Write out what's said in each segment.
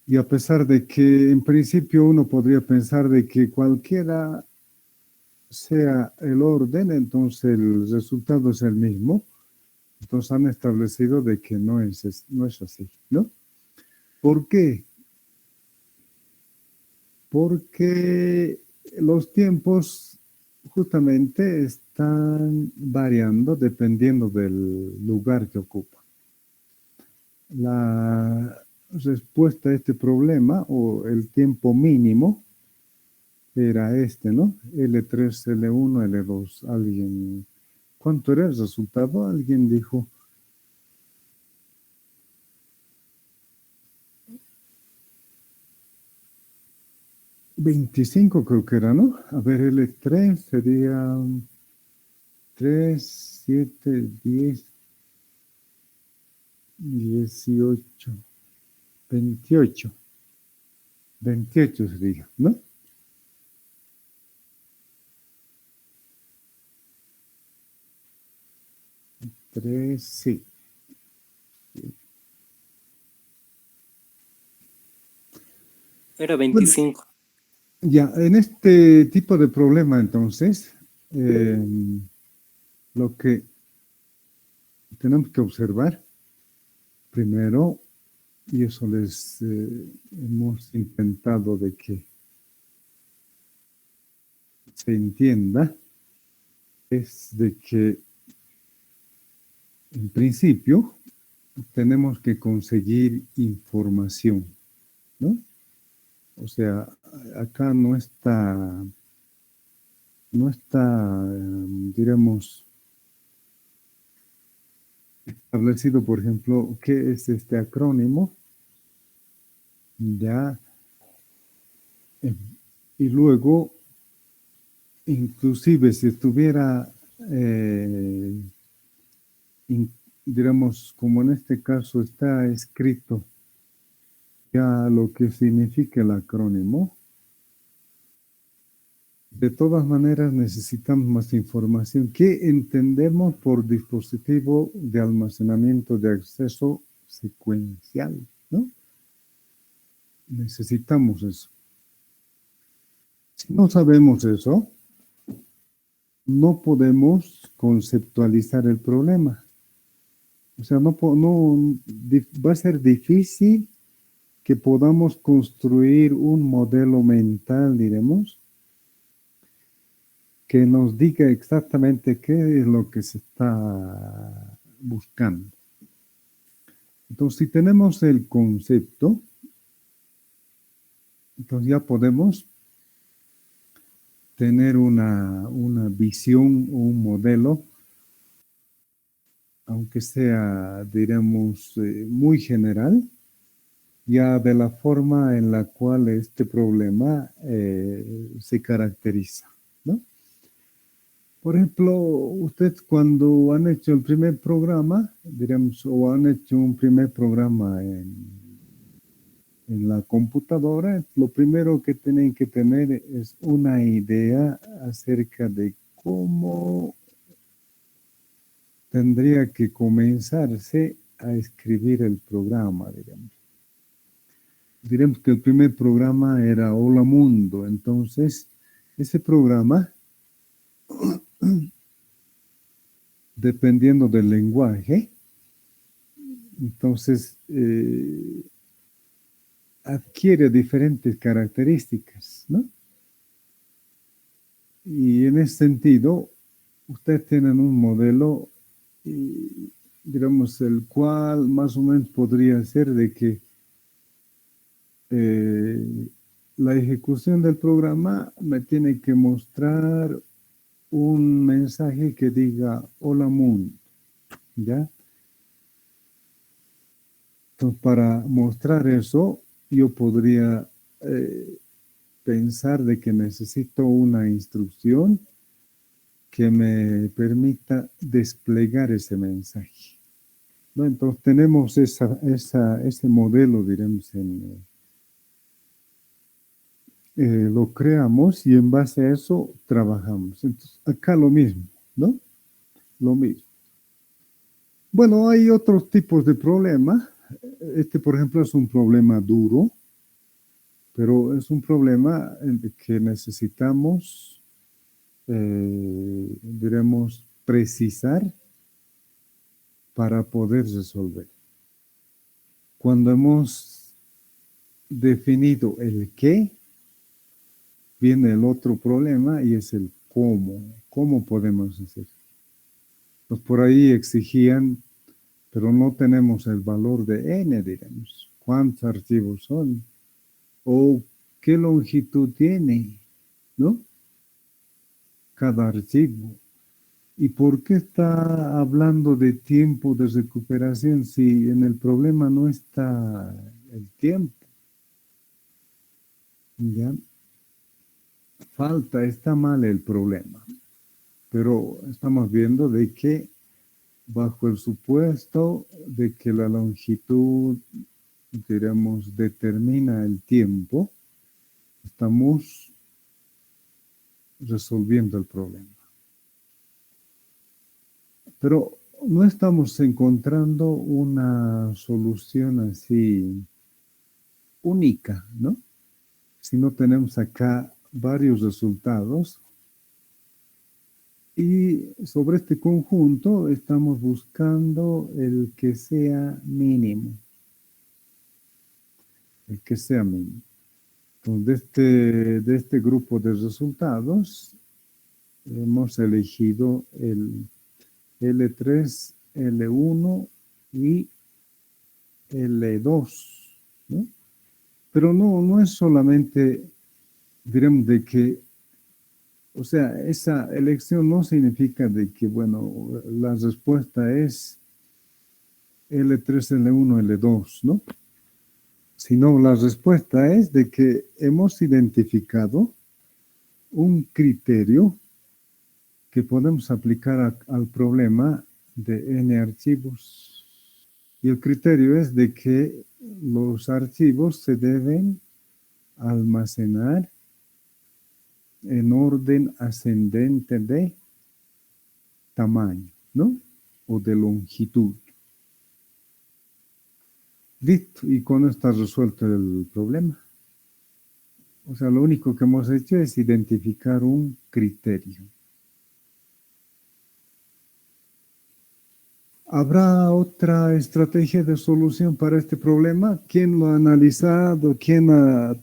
Y a pesar de que en principio uno podría pensar de que cualquiera sea el orden, entonces el resultado es el mismo. Entonces han establecido de que no es así, ¿no? ¿Por qué? Porque los tiempos justamente están variando dependiendo del lugar que ocupa. La respuesta a este problema o el tiempo mínimo era este, ¿no? L3, L1, L2. Alguien, ¿cuánto era el resultado? Alguien dijo 25 creo que era, ¿no? A ver, L3 sería 3, 7, 10, 18, 28. 28 sería, ¿no? 3, sí. Era Bueno, 25. ya, en este tipo de problema, entonces, lo que tenemos que observar primero, y eso les hemos intentado de que se entienda, es de que en principio tenemos que conseguir información, ¿no? O sea, acá no está, diremos, establecido, por ejemplo, qué es este acrónimo, ya, eh, y luego, inclusive si estuviera, diremos, como en este caso está escrito ya lo que significa el acrónimo, de todas maneras necesitamos más información. ¿Qué entendemos por dispositivo de almacenamiento de acceso secuencial? ¿No? Necesitamos eso. Si no sabemos eso, no podemos conceptualizar el problema. O sea, va a ser difícil que podamos construir un modelo mental, diremos, que nos diga exactamente qué es lo que se está buscando. Entonces, si tenemos el concepto, entonces ya podemos tener una visión o un modelo, aunque sea, diremos, muy general, ya de la forma en la cual este problema se caracteriza, ¿no? Por ejemplo, ustedes cuando han hecho el primer programa, diremos, o han hecho un primer programa en la computadora, lo primero que tienen que tener es una idea acerca de cómo tendría que comenzarse a escribir el programa, digamos. Diremos que el primer programa era Hola Mundo, entonces ese programa, dependiendo del lenguaje, entonces adquiere diferentes características, ¿no? Y en ese sentido, ustedes tienen un modelo, digamos, el cual más o menos podría ser de que la ejecución del programa me tiene que mostrar un mensaje que diga hola mundo, ¿ya? Entonces, para mostrar eso, yo podría pensar de que necesito una instrucción que me permita desplegar ese mensaje, ¿no? Entonces tenemos ese modelo, diremos, lo creamos y en base a eso trabajamos. Entonces, acá lo mismo, ¿no? Lo mismo. Bueno, hay otros tipos de problemas. Este, por ejemplo, es un problema duro. pero es un problema que necesitamos, diremos, precisar para poder resolver. Cuando hemos definido el qué, viene el otro problema y es el cómo. ¿Cómo podemos hacer? Pues por ahí exigían, pero no tenemos el valor de n, diremos. ¿Cuántos archivos son? ¿O qué longitud tiene? ¿No? Cada archivo. ¿Y por qué está hablando de tiempo de recuperación si en el problema no está el tiempo? ¿Ya? Está mal el problema, pero estamos viendo de que bajo el supuesto de que la longitud, diremos, determina el tiempo, estamos resolviendo el problema. Pero no estamos encontrando una solución así única, ¿no? Si no tenemos acá varios resultados y sobre este conjunto estamos buscando el que sea mínimo. El que sea mínimo. Entonces, de este grupo de resultados hemos elegido el L3, L1 y L2, ¿no? Pero no es solamente, diremos, de que, o sea, esa elección no significa de que, bueno, la respuesta es L3, L1, L2, ¿no? Sino la respuesta es de que hemos identificado un criterio que podemos aplicar al problema de n archivos. Y el criterio es de que los archivos se deben almacenar en orden ascendente de tamaño, ¿no? O de longitud. Listo, y con esto está resuelto el problema. O sea, lo único que hemos hecho es identificar un criterio. ¿Habrá otra estrategia de solución para este problema? ¿Quién lo ha analizado? ¿Quién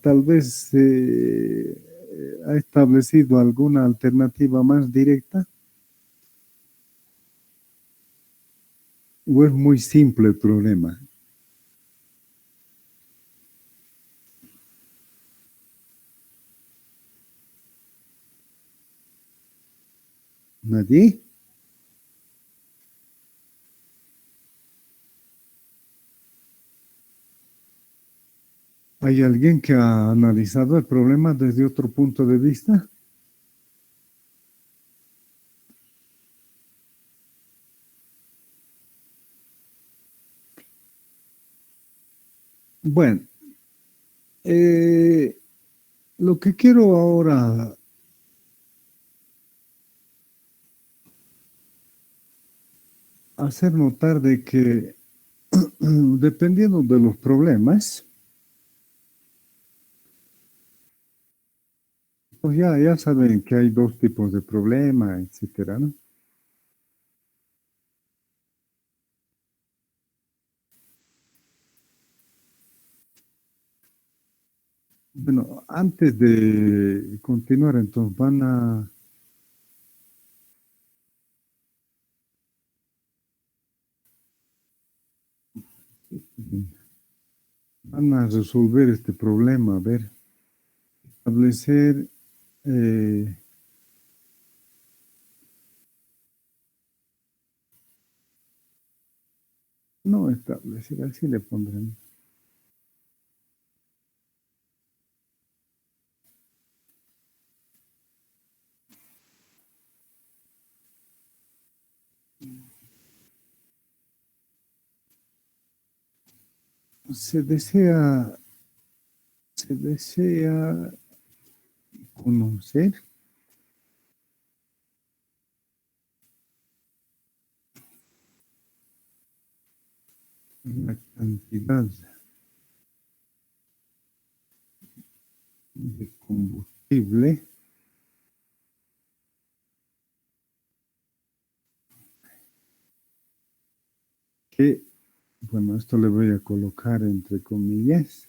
tal vez ha establecido alguna alternativa más directa? ¿O es muy simple el problema? ¿Nadie? ¿Hay alguien que ha analizado el problema desde otro punto de vista? Bueno, lo que quiero ahora hacer notar de que dependiendo de los problemas, pues ya saben que hay dos tipos de problema, etcétera, ¿no? Bueno, antes de continuar, entonces van a resolver este problema, a ver, establecer, eh, no establecer, así le pondrán. Se desea, se desea conocer la cantidad de combustible. Que, bueno, esto le voy a colocar entre comillas.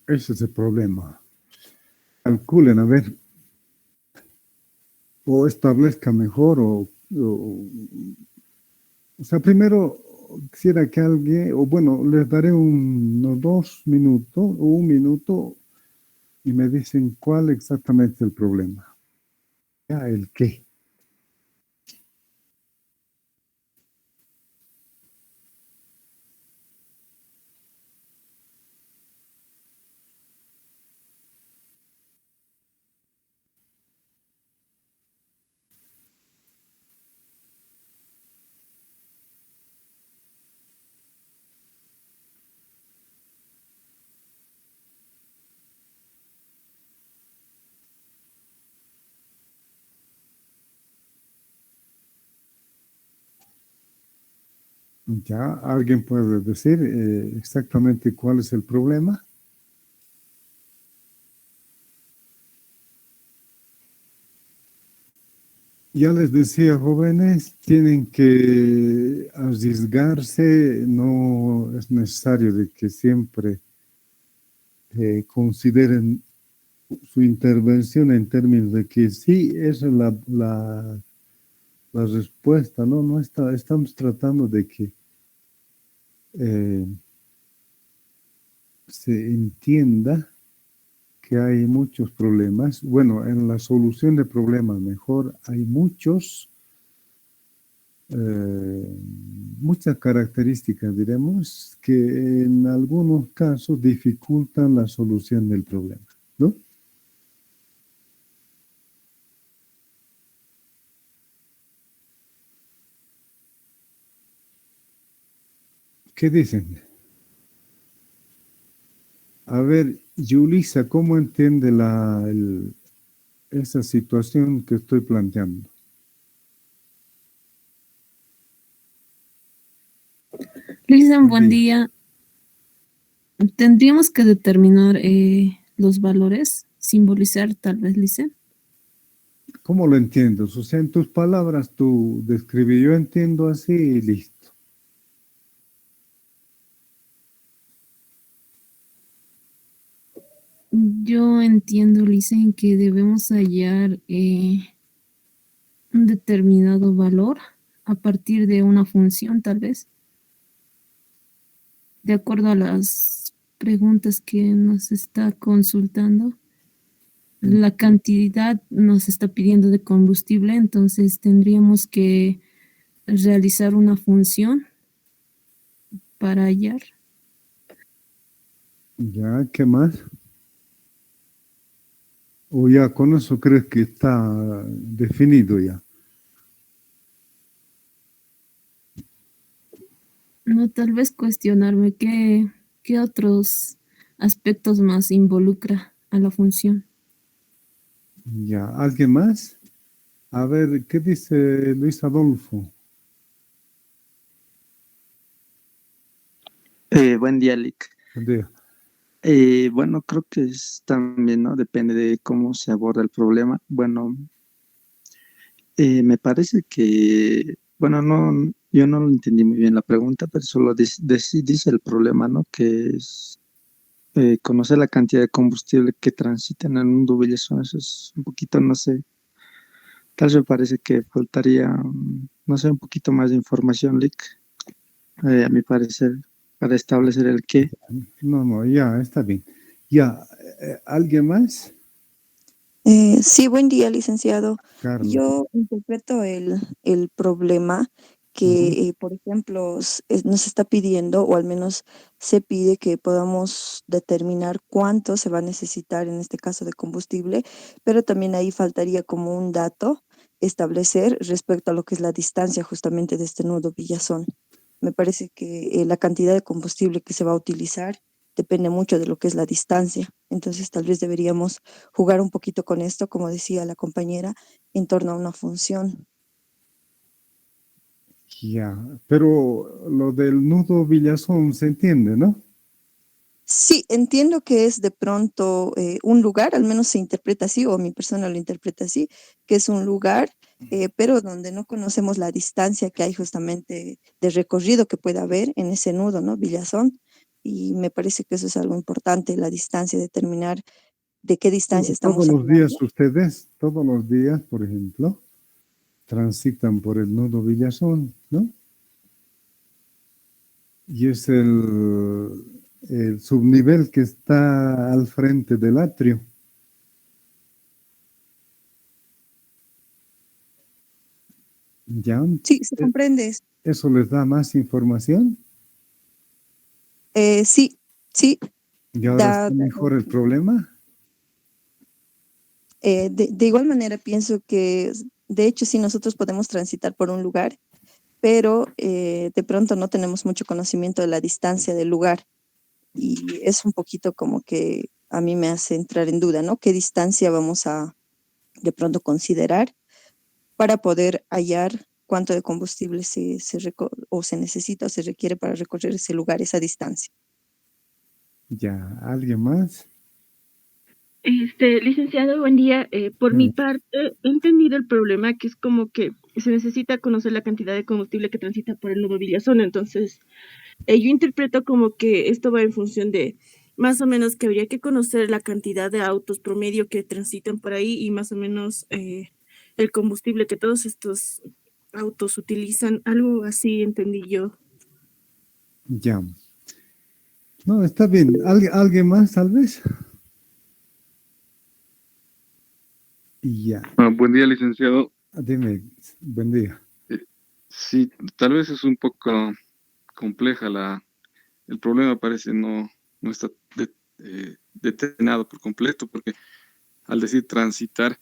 Ese es el problema. Calculen, a ver, o establezca mejor, o sea, primero quisiera que alguien, o bueno, les daré unos 2 minutos o 1 minuto y me dicen cuál exactamente es el problema. Ya, el qué. Ya, ¿alguien puede decir exactamente cuál es el problema? Ya les decía, jóvenes, tienen que arriesgarse, no es necesario de que siempre consideren su intervención en términos de que sí, esa es la respuesta, ¿no? No está, estamos tratando de que eh, se entienda que hay muchos problemas. Bueno, en la solución de problemas mejor hay muchas características, diremos, que en algunos casos dificultan la solución del problema, ¿no? ¿Qué dicen? A ver, Yulisa, ¿cómo entiende esa situación que estoy planteando? Lisa, Buen buen día. día. Tendríamos que determinar los valores, simbolizar tal vez, Lisa. ¿Cómo lo entiendes? O sea, en tus palabras tú describí, yo entiendo así y listo. Yo entiendo, Lisa, en que debemos hallar un determinado valor a partir de una función, tal vez, de acuerdo a las preguntas que nos está consultando. La cantidad nos está pidiendo de combustible, entonces tendríamos que realizar una función para hallar. Ya, ¿qué más? O ya con eso crees que está definido ya. No, tal vez cuestionarme qué otros aspectos más involucra a la función. Ya, ¿alguien más? A ver, ¿qué dice Luis Adolfo? Buen día, Lick. Buen día. Bueno, creo que es también, ¿no? Depende de cómo se aborda el problema. Bueno, me parece que, bueno, no, yo no lo entendí muy bien la pregunta, pero solo dice el problema, ¿no? Que es conocer la cantidad de combustible que transitan en un Duvillezón. Eso es un poquito, no sé, tal vez me parece que faltaría, no sé, un poquito más de información, Lick, a mi parecer, para establecer el qué. No, ya, está bien. Ya, ¿alguien más? Sí, buen día, licenciado. Carlos. Yo interpreto el problema que, por ejemplo, nos está pidiendo, o al menos se pide que podamos determinar cuánto se va a necesitar en este caso de combustible, pero también ahí faltaría como un dato establecer respecto a lo que es la distancia justamente de este nudo Villazón. Me parece que la cantidad de combustible que se va a utilizar depende mucho de lo que es la distancia. Entonces, tal vez deberíamos jugar un poquito con esto, como decía la compañera, en torno a una función. Ya, pero lo del nudo Villazón se entiende, ¿no? Sí, entiendo que es de pronto un lugar, al menos se interpreta así, o mi persona lo interpreta así, que es un lugar, pero donde no conocemos la distancia que hay justamente de recorrido que puede haber en ese nudo, ¿no? Villazón. Y me parece que eso es algo importante, la distancia, determinar de qué distancia Todos estamos los días hablando. ustedes, todos los días, por ejemplo, transitan por el nudo Villazón, ¿no? Y es el subnivel que está al frente del atrio. ¿Ya? Sí, se comprende eso. ¿Eso les da más información? Sí, sí, ¿Y ahora está da, mejor el problema? de igual manera pienso que, de hecho, sí, nosotros podemos transitar por un lugar, pero de pronto no tenemos mucho conocimiento de la distancia del lugar y es un poquito como que a mí me hace entrar en duda, ¿no? ¿Qué distancia vamos a de pronto considerar para poder hallar cuánto de combustible o se necesita o se requiere para recorrer ese lugar, esa distancia? Ya, ¿alguien más? Licenciado, buen día. Por mi Mm, parte, he entendido el problema, que es como que se necesita conocer la cantidad de combustible que transita por el nudo Villazón. Entonces, yo interpreto como que esto va en función de más o menos que habría que conocer la cantidad de autos promedio que transitan por ahí y más o menos el combustible que todos estos autos utilizan. Algo así entendí yo. ya. No, está bien. ¿Alguien más, tal vez? Ya. Buen día, licenciado. Dime, buen día. Sí, tal vez es un poco compleja el problema parece no está determinado por completo, porque al decir transitar,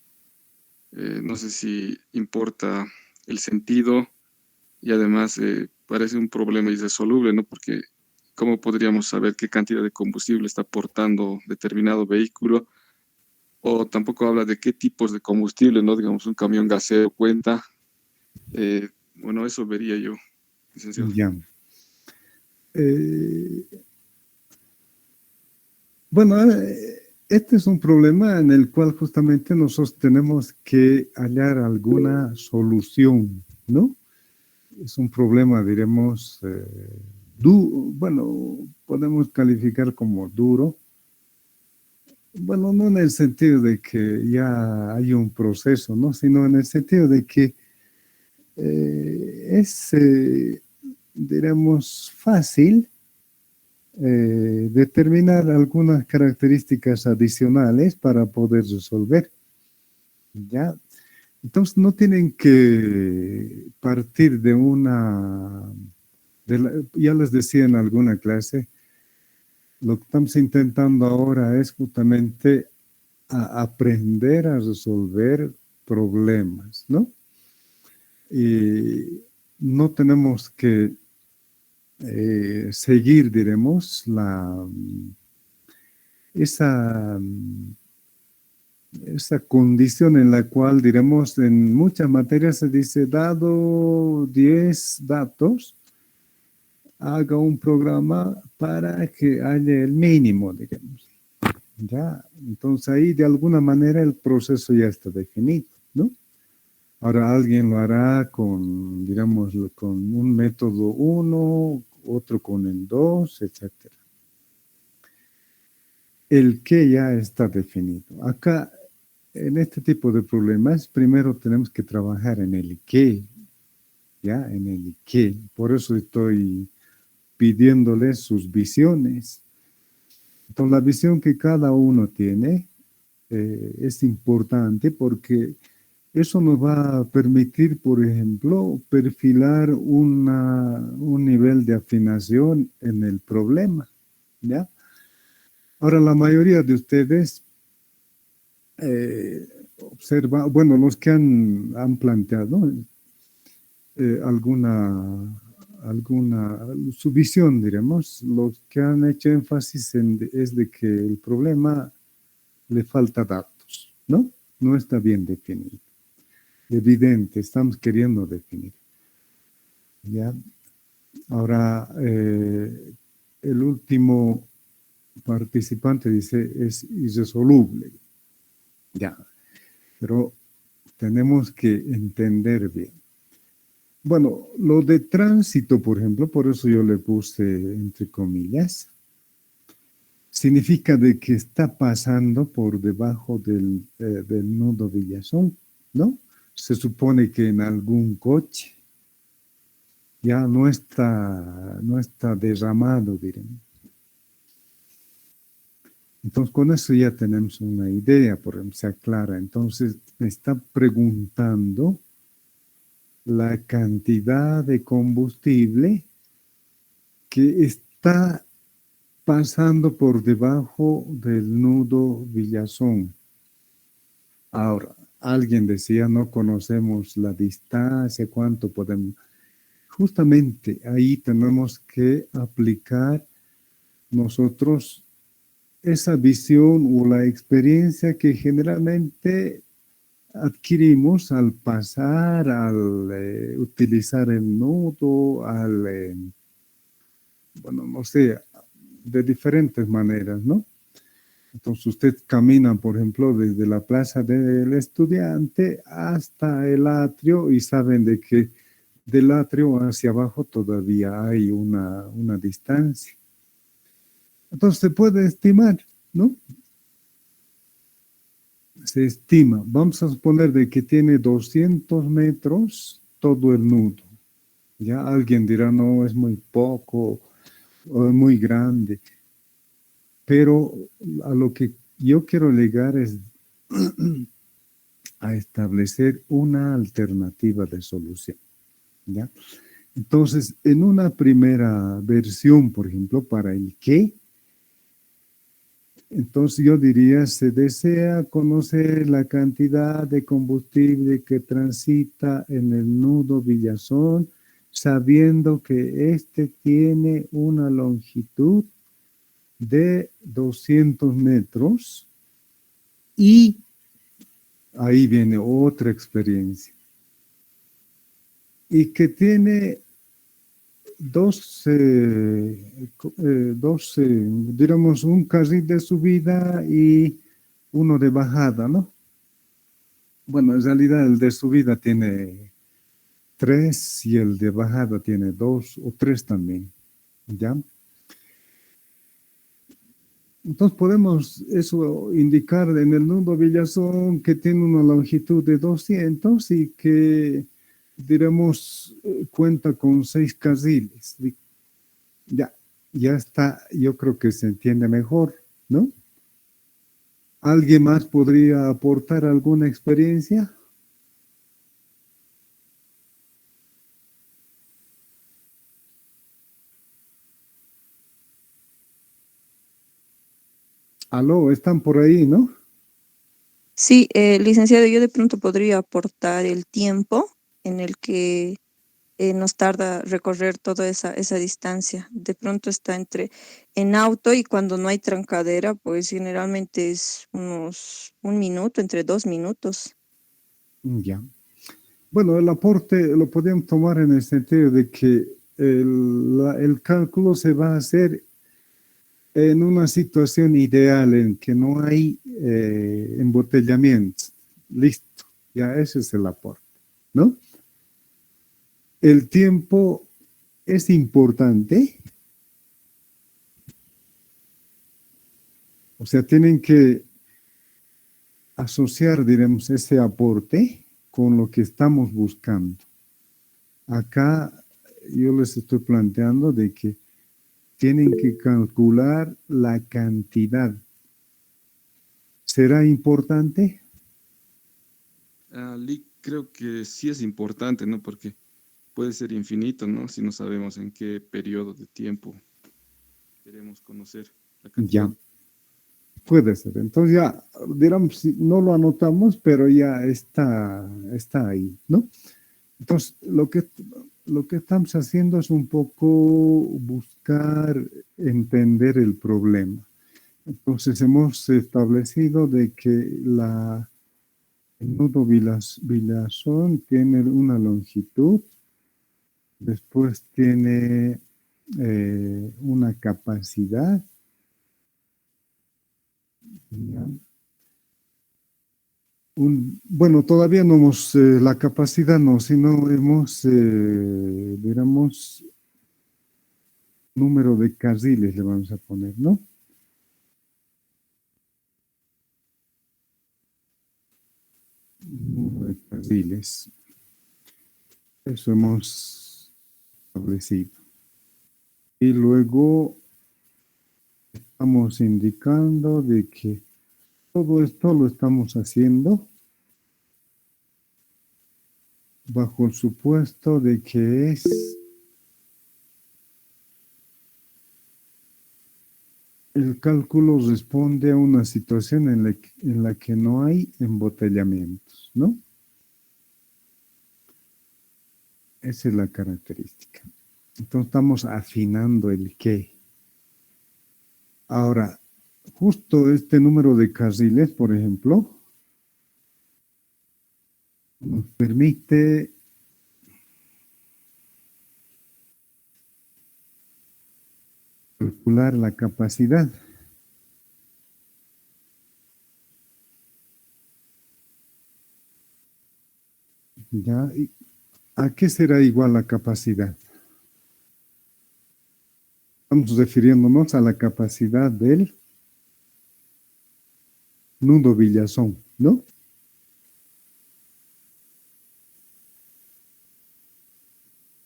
no sé si importa el sentido y además parece un problema irresoluble, ¿no? Porque ¿cómo podríamos saber qué cantidad de combustible está aportando determinado vehículo? O tampoco habla de qué tipos de combustible, ¿no? Digamos, un camión gasero cuenta. Bueno, eso vería yo, licenciado. Ya. Eh, bueno, este es un problema en el cual justamente nosotros tenemos que hallar alguna solución, ¿no? Es un problema, diremos, bueno, podemos calificar como duro. Bueno, no en el sentido de que ya hay un proceso, ¿no? Sino en el sentido de que es, diremos, fácil determinar algunas características adicionales para poder resolver, ¿ya? Entonces no tienen que partir de ya les decía en alguna clase, lo que estamos intentando ahora es justamente aprender a resolver problemas, ¿no? Y no tenemos que seguir, diremos, esa, esa condición en la cual, diremos, en muchas materias se dice, dado 10 datos, haga un programa para que haya el mínimo, digamos. Ya, entonces ahí de alguna manera el proceso ya está definido, ¿no? Ahora alguien lo hará con, digamos, con un método 1, otro con el 2, etcétera. El qué ya está definido. Acá, en este tipo de problemas, primero tenemos que trabajar en el qué, ¿ya? En el qué. Por eso estoy pidiéndoles sus visiones. Entonces, la visión que cada uno tiene es importante porque eso nos va a permitir, por ejemplo, perfilar un nivel de afinación en el problema, ¿ya? Ahora, la mayoría de ustedes observa, bueno, los que han planteado su visión, diremos, los que han hecho énfasis es de que el problema le falta datos, ¿no? No está bien definido. Evidente, estamos queriendo definir. ¿Ya? Ahora, el último participante dice es irresoluble. Ya, pero tenemos que entender bien. Bueno, lo de tránsito, por ejemplo, por eso yo le puse entre comillas, significa de que está pasando por debajo del nudo Villazón, ¿no? Se supone que en algún coche ya no está derramado, diremos. Entonces, con eso ya tenemos una idea, por ejemplo, se aclara. Entonces, me está preguntando la cantidad de combustible que está pasando por debajo del nudo Villazón. Ahora, alguien decía, no conocemos la distancia, cuánto podemos. Justamente ahí tenemos que aplicar nosotros esa visión o la experiencia que generalmente adquirimos al pasar, al utilizar el nudo, bueno, no sé, de diferentes maneras, ¿no? Entonces usted camina, por ejemplo, desde la plaza del estudiante hasta el atrio y saben de que del atrio hacia abajo todavía hay una distancia. Entonces se puede estimar, ¿no? Se estima, vamos a suponer de que tiene 200 metros todo el nudo. Ya alguien dirá, no, es muy poco o es muy grande. Pero a lo que yo quiero llegar es a establecer una alternativa de solución, ¿ya? Entonces, en una primera versión, por ejemplo, para el qué, entonces yo diría, se desea conocer la cantidad de combustible que transita en el nudo Villazón, sabiendo que éste tiene una longitud de 200 metros y ahí viene otra experiencia y que tiene 12, digamos, un carril de subida y uno de bajada, ¿no? Bueno, en realidad el de subida tiene 3 y el de bajada tiene 2 o 3 también, ¿ya? Entonces podemos eso indicar en el nudo Villazón que tiene una longitud de 200 y que, diremos, cuenta con 6 carriles. Ya está, yo creo que se entiende mejor, ¿no? ¿Alguien más podría aportar alguna experiencia? Aló, están por ahí, ¿no? Sí, licenciado, yo de pronto podría aportar el tiempo en el que nos tarda recorrer toda esa distancia. De pronto está en auto y cuando no hay trancadera, pues generalmente es unos 1 minuto, entre 2 minutos. Ya. Bueno, el aporte lo podemos tomar en el sentido de que el cálculo se va a hacer en una situación ideal en que no hay embotellamiento. Listo, ya ese es el aporte, ¿no? El tiempo es importante, o sea, tienen que asociar, diremos, ese aporte con lo que estamos buscando. Acá yo les estoy planteando de que tienen que calcular la cantidad. ¿Será importante? creo que sí es importante, ¿no? Porque puede ser infinito, ¿no? Si no sabemos en qué periodo de tiempo queremos conocer la cantidad. Ya, puede ser. Entonces ya, digamos, si no lo anotamos, pero ya está ahí, ¿no? Entonces, lo que estamos haciendo es un poco buscar entender el problema. Entonces, hemos establecido de que el nudo Villazón tiene una longitud, después tiene una capacidad, ¿ya? Bueno, todavía no hemos, la capacidad no, sino hemos, digamos, número de carriles le vamos a poner, ¿no? Número de carriles. Eso hemos establecido. Y luego estamos indicando de que todo esto lo estamos haciendo bajo el supuesto de que el cálculo responde a una situación en la que no hay embotellamientos, ¿no? Esa es la característica. Entonces estamos afinando el qué. Ahora, justo este número de carriles, por ejemplo, nos permite calcular la capacidad. ¿Ya? ¿A qué será igual la capacidad? Estamos refiriéndonos a la capacidad del nudo Villazón, ¿no?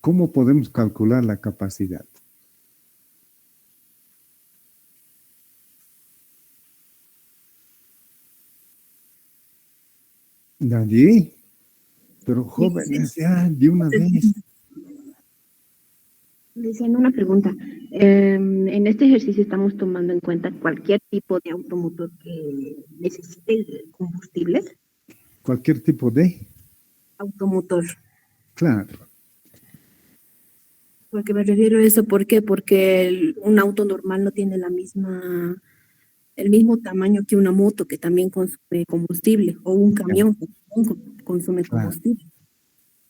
¿Cómo podemos calcular la capacidad? Nadie, pero jóvenes, ya, de una vez. Diciendo una pregunta, en este ejercicio estamos tomando en cuenta cualquier tipo de automotor que necesite combustible, Cualquier tipo de, automotor. claro, Porque me refiero a eso, ¿por qué? Porque un auto normal no tiene el mismo tamaño que una moto que también consume combustible, o un camión que también consume claro. combustible.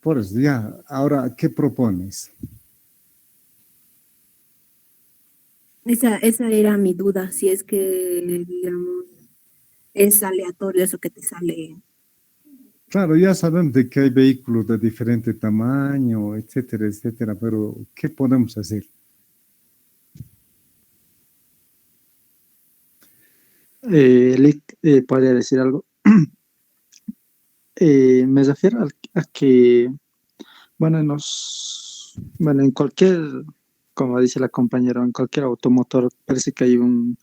Por eso, ya, ahora, ¿qué propones? Esa era mi duda, si es que, digamos, es aleatorio eso que te sale. Claro, ya saben de que hay vehículos de diferente tamaño, etcétera, pero ¿qué podemos hacer? Lick, ¿podría decir algo? Me refiero a que, bueno, en cualquier, como dice la compañera, en cualquier automotor parece que hay un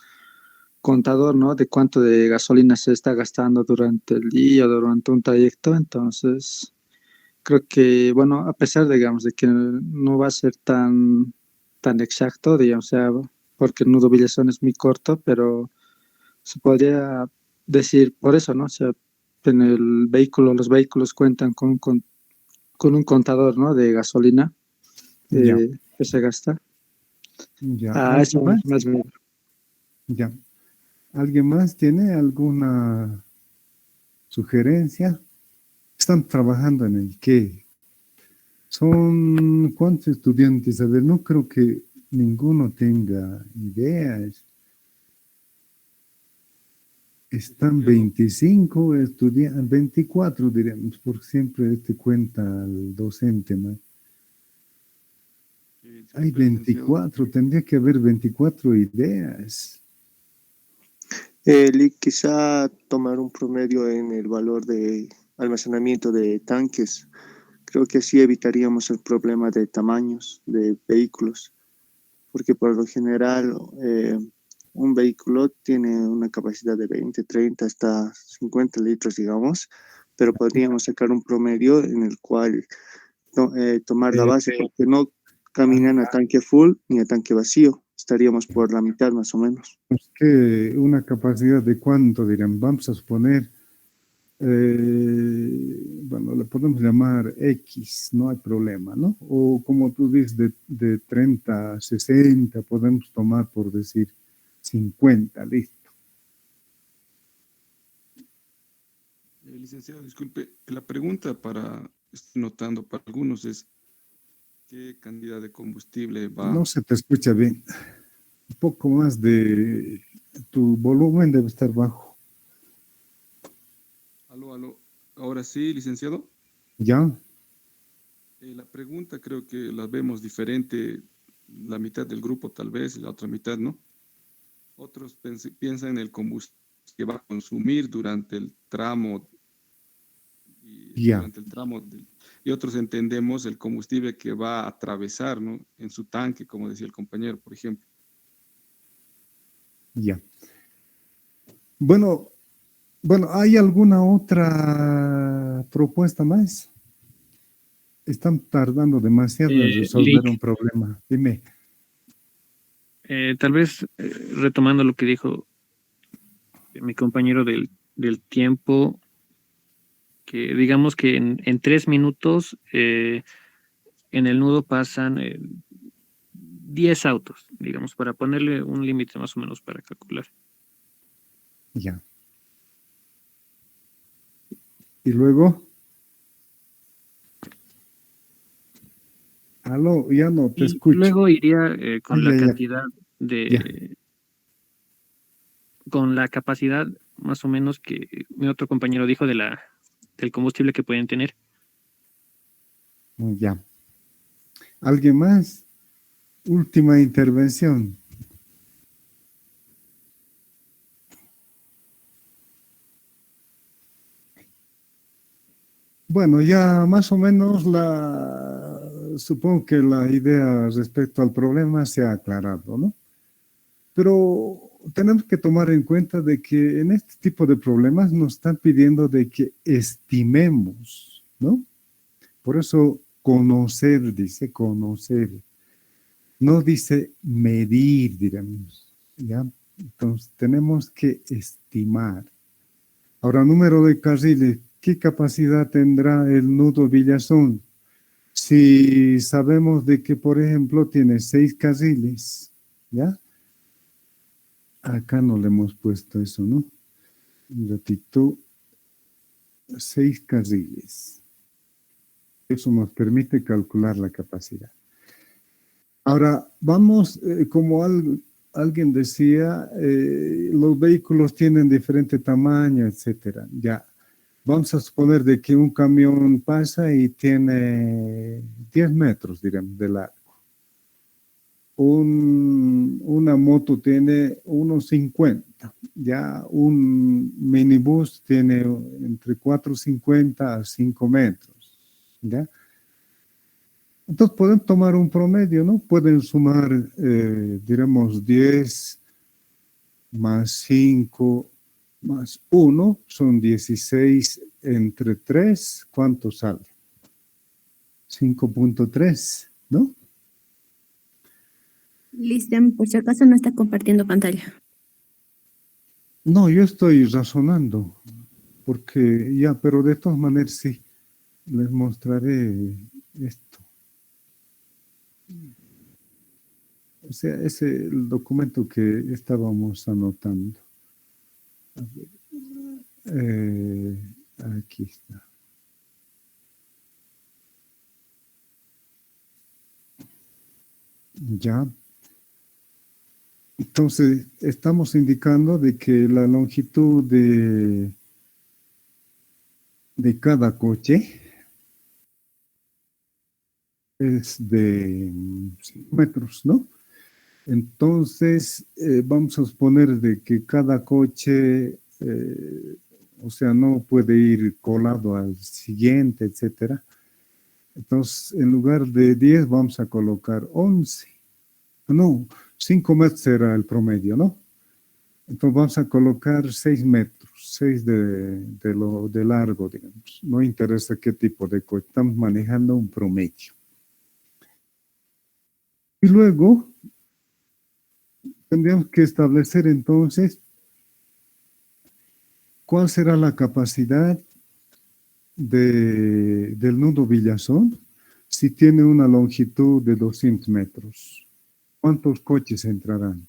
contador, ¿no? De cuánto de gasolina se está gastando durante el día, durante un trayecto. Entonces, creo que, bueno, a pesar, digamos, de que no va a ser tan exacto, digamos, o sea, porque el nudo Villazón es muy corto, pero se podría decir por eso, ¿no? O sea, en el vehículo, los vehículos cuentan con un contador, ¿no? De gasolina Ya, que se gasta. ya. Ah, eso ¿Alguien más? más bien. Ya. ¿Alguien más tiene alguna sugerencia? Están trabajando en el qué. ¿Son cuántos estudiantes? A ver, no creo que ninguno tenga ideas. Están 25 estudiantes, 24 diríamos, porque siempre cuenta al docente, ¿no? Hay 24, tendría que haber 24 ideas. Quizá tomar un promedio en el valor de almacenamiento de tanques. Creo que así evitaríamos el problema de tamaños de vehículos, porque por lo general un vehículo tiene una capacidad de 20, 30, hasta 50 litros, digamos, pero podríamos sacar un promedio en el cual tomar la base, porque no caminan a tanque full ni a tanque vacío, estaríamos por la mitad más o menos. Es que una capacidad de cuánto, dirán, vamos a suponer, bueno, le podemos llamar X, no hay problema, ¿no? O como tú dices, de 30 a 60, podemos tomar por decir 50, listo. Licenciado, disculpe, la pregunta estoy notando para algunos es ¿qué cantidad de combustible va? No se te escucha bien. Un poco más de tu volumen debe estar bajo. Aló. Ahora sí, licenciado. ¿Ya? La pregunta creo que la vemos diferente, la mitad del grupo tal vez, la otra mitad no. Otros piensan en el combustible que va a consumir durante el tramo Ya. Y otros entendemos el combustible que va a atravesar, ¿no? En su tanque, como decía el compañero, por ejemplo. Ya. Bueno, ¿hay alguna otra propuesta más? Están tardando demasiado en resolver un problema. Dime. Tal vez retomando lo que dijo mi compañero del tiempo, que digamos que en 3 minutos en el nudo pasan 10 autos, digamos, para ponerle un límite más o menos para calcular. Ya. ¿Y luego? Aló, ya no te escucho. Luego iría con la ya. cantidad de... Con la capacidad más o menos que mi otro compañero dijo del combustible que pueden tener. Ya. ¿Alguien más? Última intervención. Bueno, ya más o menos supongo que la idea respecto al problema se ha aclarado, ¿no? Pero tenemos que tomar en cuenta de que en este tipo de problemas nos están pidiendo de que estimemos, ¿no? Por eso conocer, dice conocer. No dice medir, diremos, ¿ya? Entonces tenemos que estimar. Ahora, número de carriles. ¿Qué capacidad tendrá el nudo Villazón? Si sabemos de que, por ejemplo, tiene 6 carriles, ¿ya? Acá no le hemos puesto eso, ¿no? Un ratito. 6 carriles. Eso nos permite calcular la capacidad. Ahora, vamos, como alguien decía, los vehículos tienen diferente tamaño, etcétera. Ya. Vamos a suponer de que un camión pasa y tiene 10 metros, digamos, de largo. Una moto tiene unos 50. Ya un minibús tiene entre 4,50 a 5 metros. ¿Ya? Entonces pueden tomar un promedio, ¿no? Pueden sumar, diremos, 10 más 5 más 1 son 16 entre 3, ¿cuánto sale? 5.3, ¿no? Listian, por si acaso no está compartiendo pantalla. No, yo estoy razonando, porque ya, pero de todas maneras sí, les mostraré esto. O sea, es el documento que estábamos anotando. A ver, aquí está. Ya. Entonces, estamos indicando de que la longitud de cada coche es de 5 metros, ¿no? Entonces, vamos a suponer de que cada coche, o sea, no puede ir colado al siguiente, etcétera. Entonces, en lugar de 10, vamos a colocar 11. No, 5 metros será el promedio, ¿no? Entonces vamos a colocar 6 metros, 6 de largo, digamos. No interesa qué tipo de coche, estamos manejando un promedio. Y luego tendríamos que establecer entonces cuál será la capacidad del nudo Villazón si tiene una longitud de 200 metros. ¿Cuántos coches entrarán?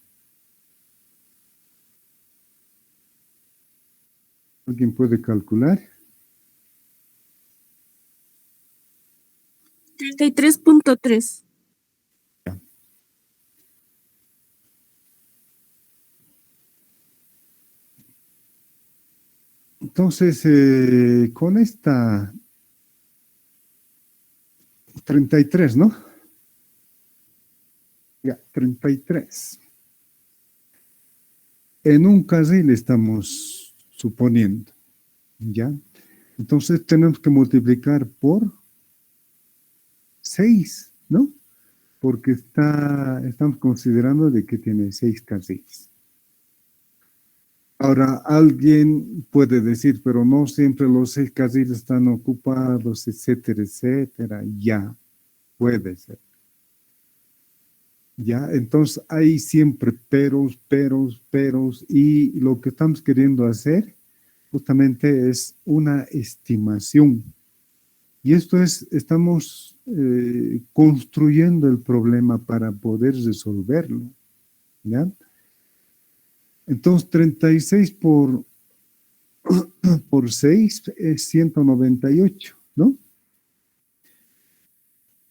¿Alguien puede calcular? 33.3. Entonces, con esta 33, ¿no? Ya, 33. En un carril estamos suponiendo, ¿ya? Entonces tenemos que multiplicar por 6, ¿no? Porque estamos considerando de que tiene 6 carriles. Ahora, alguien puede decir, pero no siempre los 6 carriles están ocupados, etcétera, etcétera. Ya, puede ser. Ya, entonces hay siempre peros, y lo que estamos queriendo hacer justamente es una estimación. Y esto es, estamos construyendo el problema para poder resolverlo. ¿Ya? Entonces, 36 por 6 es 198, ¿no?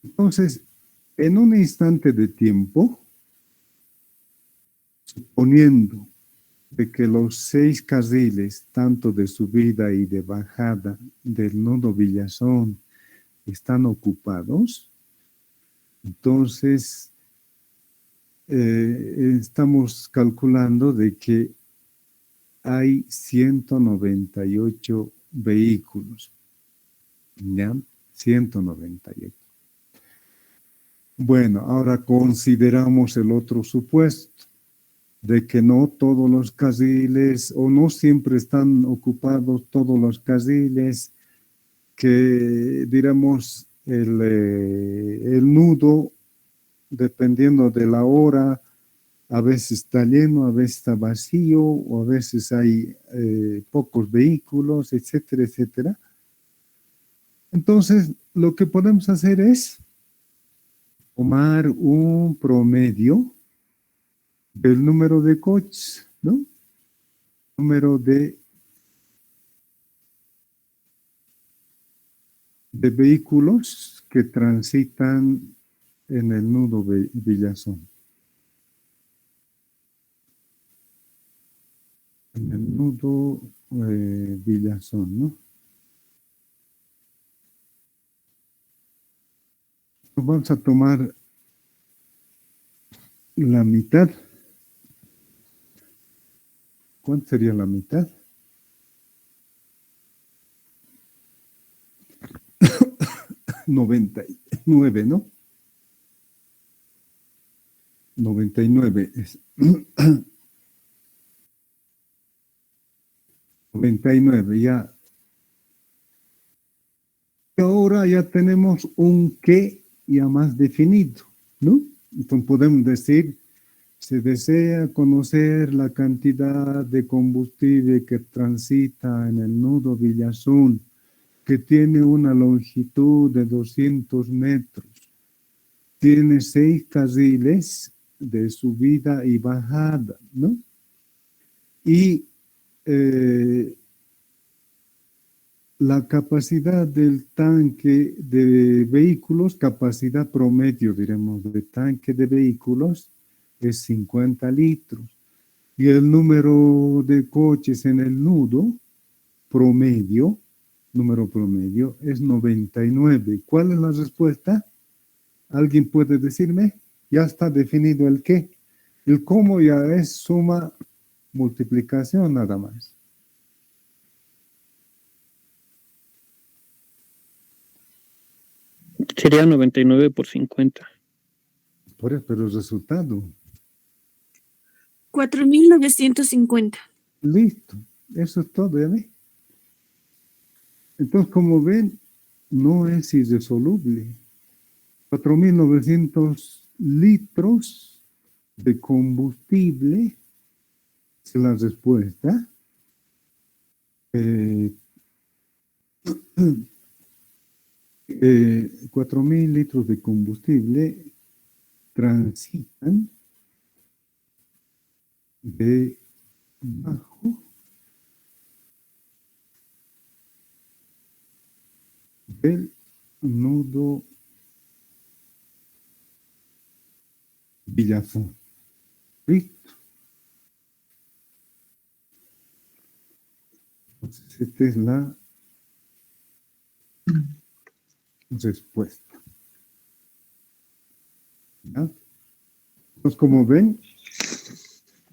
Entonces, en un instante de tiempo, suponiendo de que los 6 carriles, tanto de subida y de bajada del nudo Villazón, están ocupados, entonces estamos calculando de que hay 198 vehículos, ¿ya? 198. Bueno, ahora consideramos el otro supuesto, de que no todos los carriles, o no siempre están ocupados todos los carriles, que diríamos el nudo, dependiendo de la hora, a veces está lleno, a veces está vacío, o a veces hay pocos vehículos, etcétera, etcétera. Entonces, lo que podemos hacer es tomar un promedio del número de coches, ¿no? Número de vehículos que transitan en el nudo Villazón. En el nudo Villazón, ¿no? Vamos a tomar la mitad. ¿Cuánto sería la mitad? 99, ¿no? 99 es 99, ya. Ahora ya tenemos un qué ya más definido, ¿no? Entonces podemos decir, se desea conocer la cantidad de combustible que transita en el nudo Villazón, que tiene una longitud de 200 metros, tiene 6 carriles de subida y bajada, ¿no? Y la capacidad del tanque de vehículos, capacidad promedio, diremos, de tanque de vehículos, es 50 litros. Y el número de coches en el nudo promedio, número promedio, es 99. ¿Cuál es la respuesta? ¿Alguien puede decirme? Ya está definido el qué. El cómo ya es suma, multiplicación nada más. Sería 99 por 50. Pero el resultado. 4.950. Listo, eso es todo, ¿ya ve? Entonces, como ven, no es irresoluble. 4.900 litros de combustible es la respuesta. 4.000 litros de combustible transitan debajo del nudo Villazón. ¿Listo? Entonces, esta es la respuesta. ¿Ya? Pues como ven,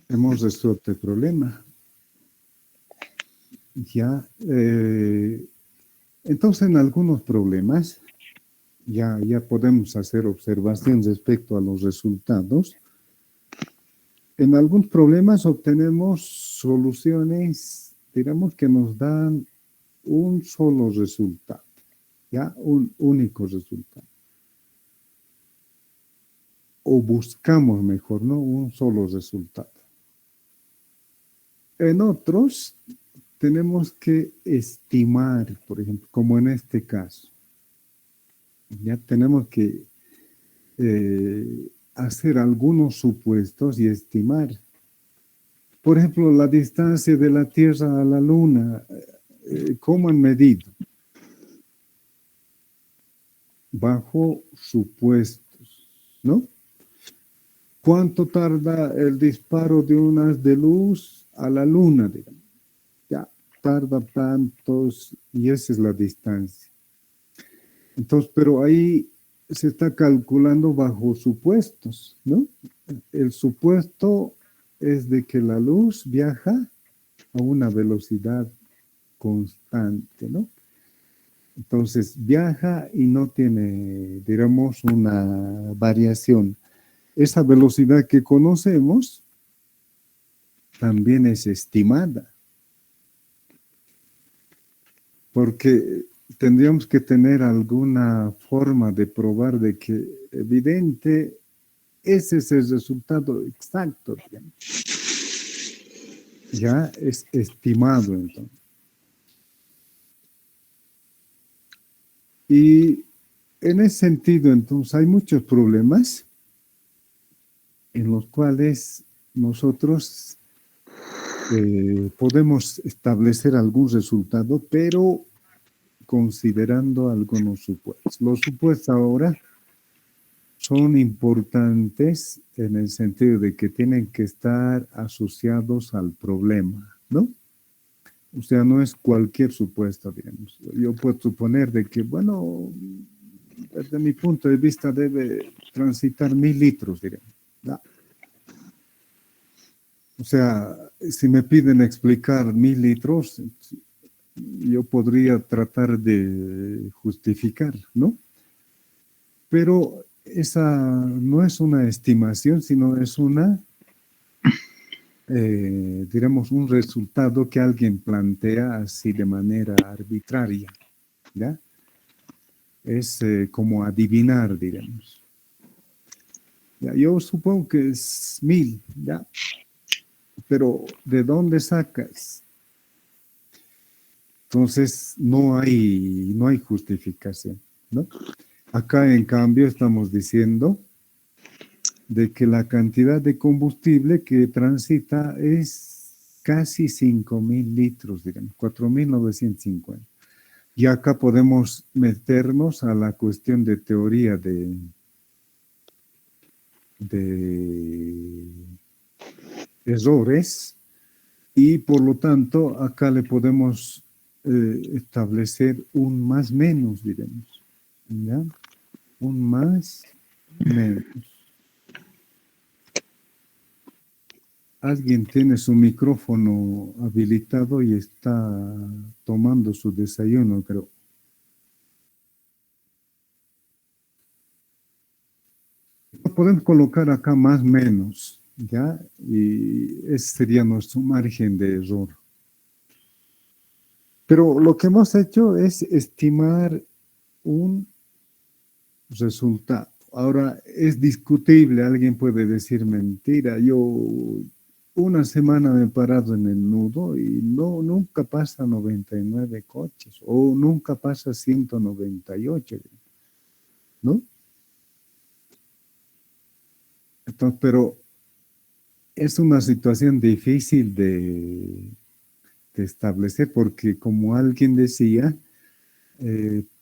hemos resuelto el problema. Ya, entonces en algunos problemas ya podemos hacer observación respecto a los resultados. En algunos problemas obtenemos soluciones, digamos, que nos dan un solo resultado, ya, un único resultado. O buscamos mejor, ¿no? Un solo resultado. En otros tenemos que estimar, por ejemplo, como en este caso. Ya tenemos que hacer algunos supuestos y estimar. Por ejemplo, la distancia de la Tierra a la Luna, ¿cómo han medido? Bajo supuestos, ¿no? ¿Cuánto tarda el disparo de un haz de luz a la Luna, digamos? Ya, tarda tantos, y esa es la distancia. Entonces, pero ahí se está calculando bajo supuestos, ¿no? El supuesto es de que la luz viaja a una velocidad constante, ¿no? Entonces, viaja y no tiene, digamos, una variación. Esa velocidad que conocemos también es estimada, porque tendríamos que tener alguna forma de probar de que evidente ese es el resultado exacto, digamos. Ya es estimado entonces. Y en ese sentido, entonces, hay muchos problemas en los cuales nosotros podemos establecer algún resultado, pero considerando algunos supuestos. Los supuestos ahora son importantes en el sentido de que tienen que estar asociados al problema, ¿no? O sea, no es cualquier supuesto, digamos. Yo puedo suponer de que, bueno, desde mi punto de vista debe transitar 1.000 litros, digamos. ¿No? O sea, si me piden explicar 1.000 litros, yo podría tratar de justificar, ¿no? Pero esa no es una estimación, sino es una, digamos, un resultado que alguien plantea así de manera arbitraria, ¿ya? Es como adivinar, digamos. Ya, yo supongo que es 1.000, ¿ya? Pero ¿de dónde sacas? Entonces no hay justificación, ¿no? Acá, en cambio, estamos diciendo de que la cantidad de combustible que transita es casi 5.000 litros, digamos, 4.950. Y acá podemos meternos a la cuestión de teoría de errores, y por lo tanto acá le podemos establecer un más menos, diremos, ¿ya? Un más menos. Alguien tiene su micrófono habilitado y está tomando su desayuno, creo. Podemos colocar acá más menos, ¿ya? Y ese sería nuestro margen de error. Pero lo que hemos hecho es estimar un resultado. Ahora, es discutible, alguien puede decir mentira. Yo una semana me he parado en el nudo y nunca pasa 99 coches o nunca pasa 198, ¿no? Entonces, pero es una situación difícil de establecer porque, como alguien decía,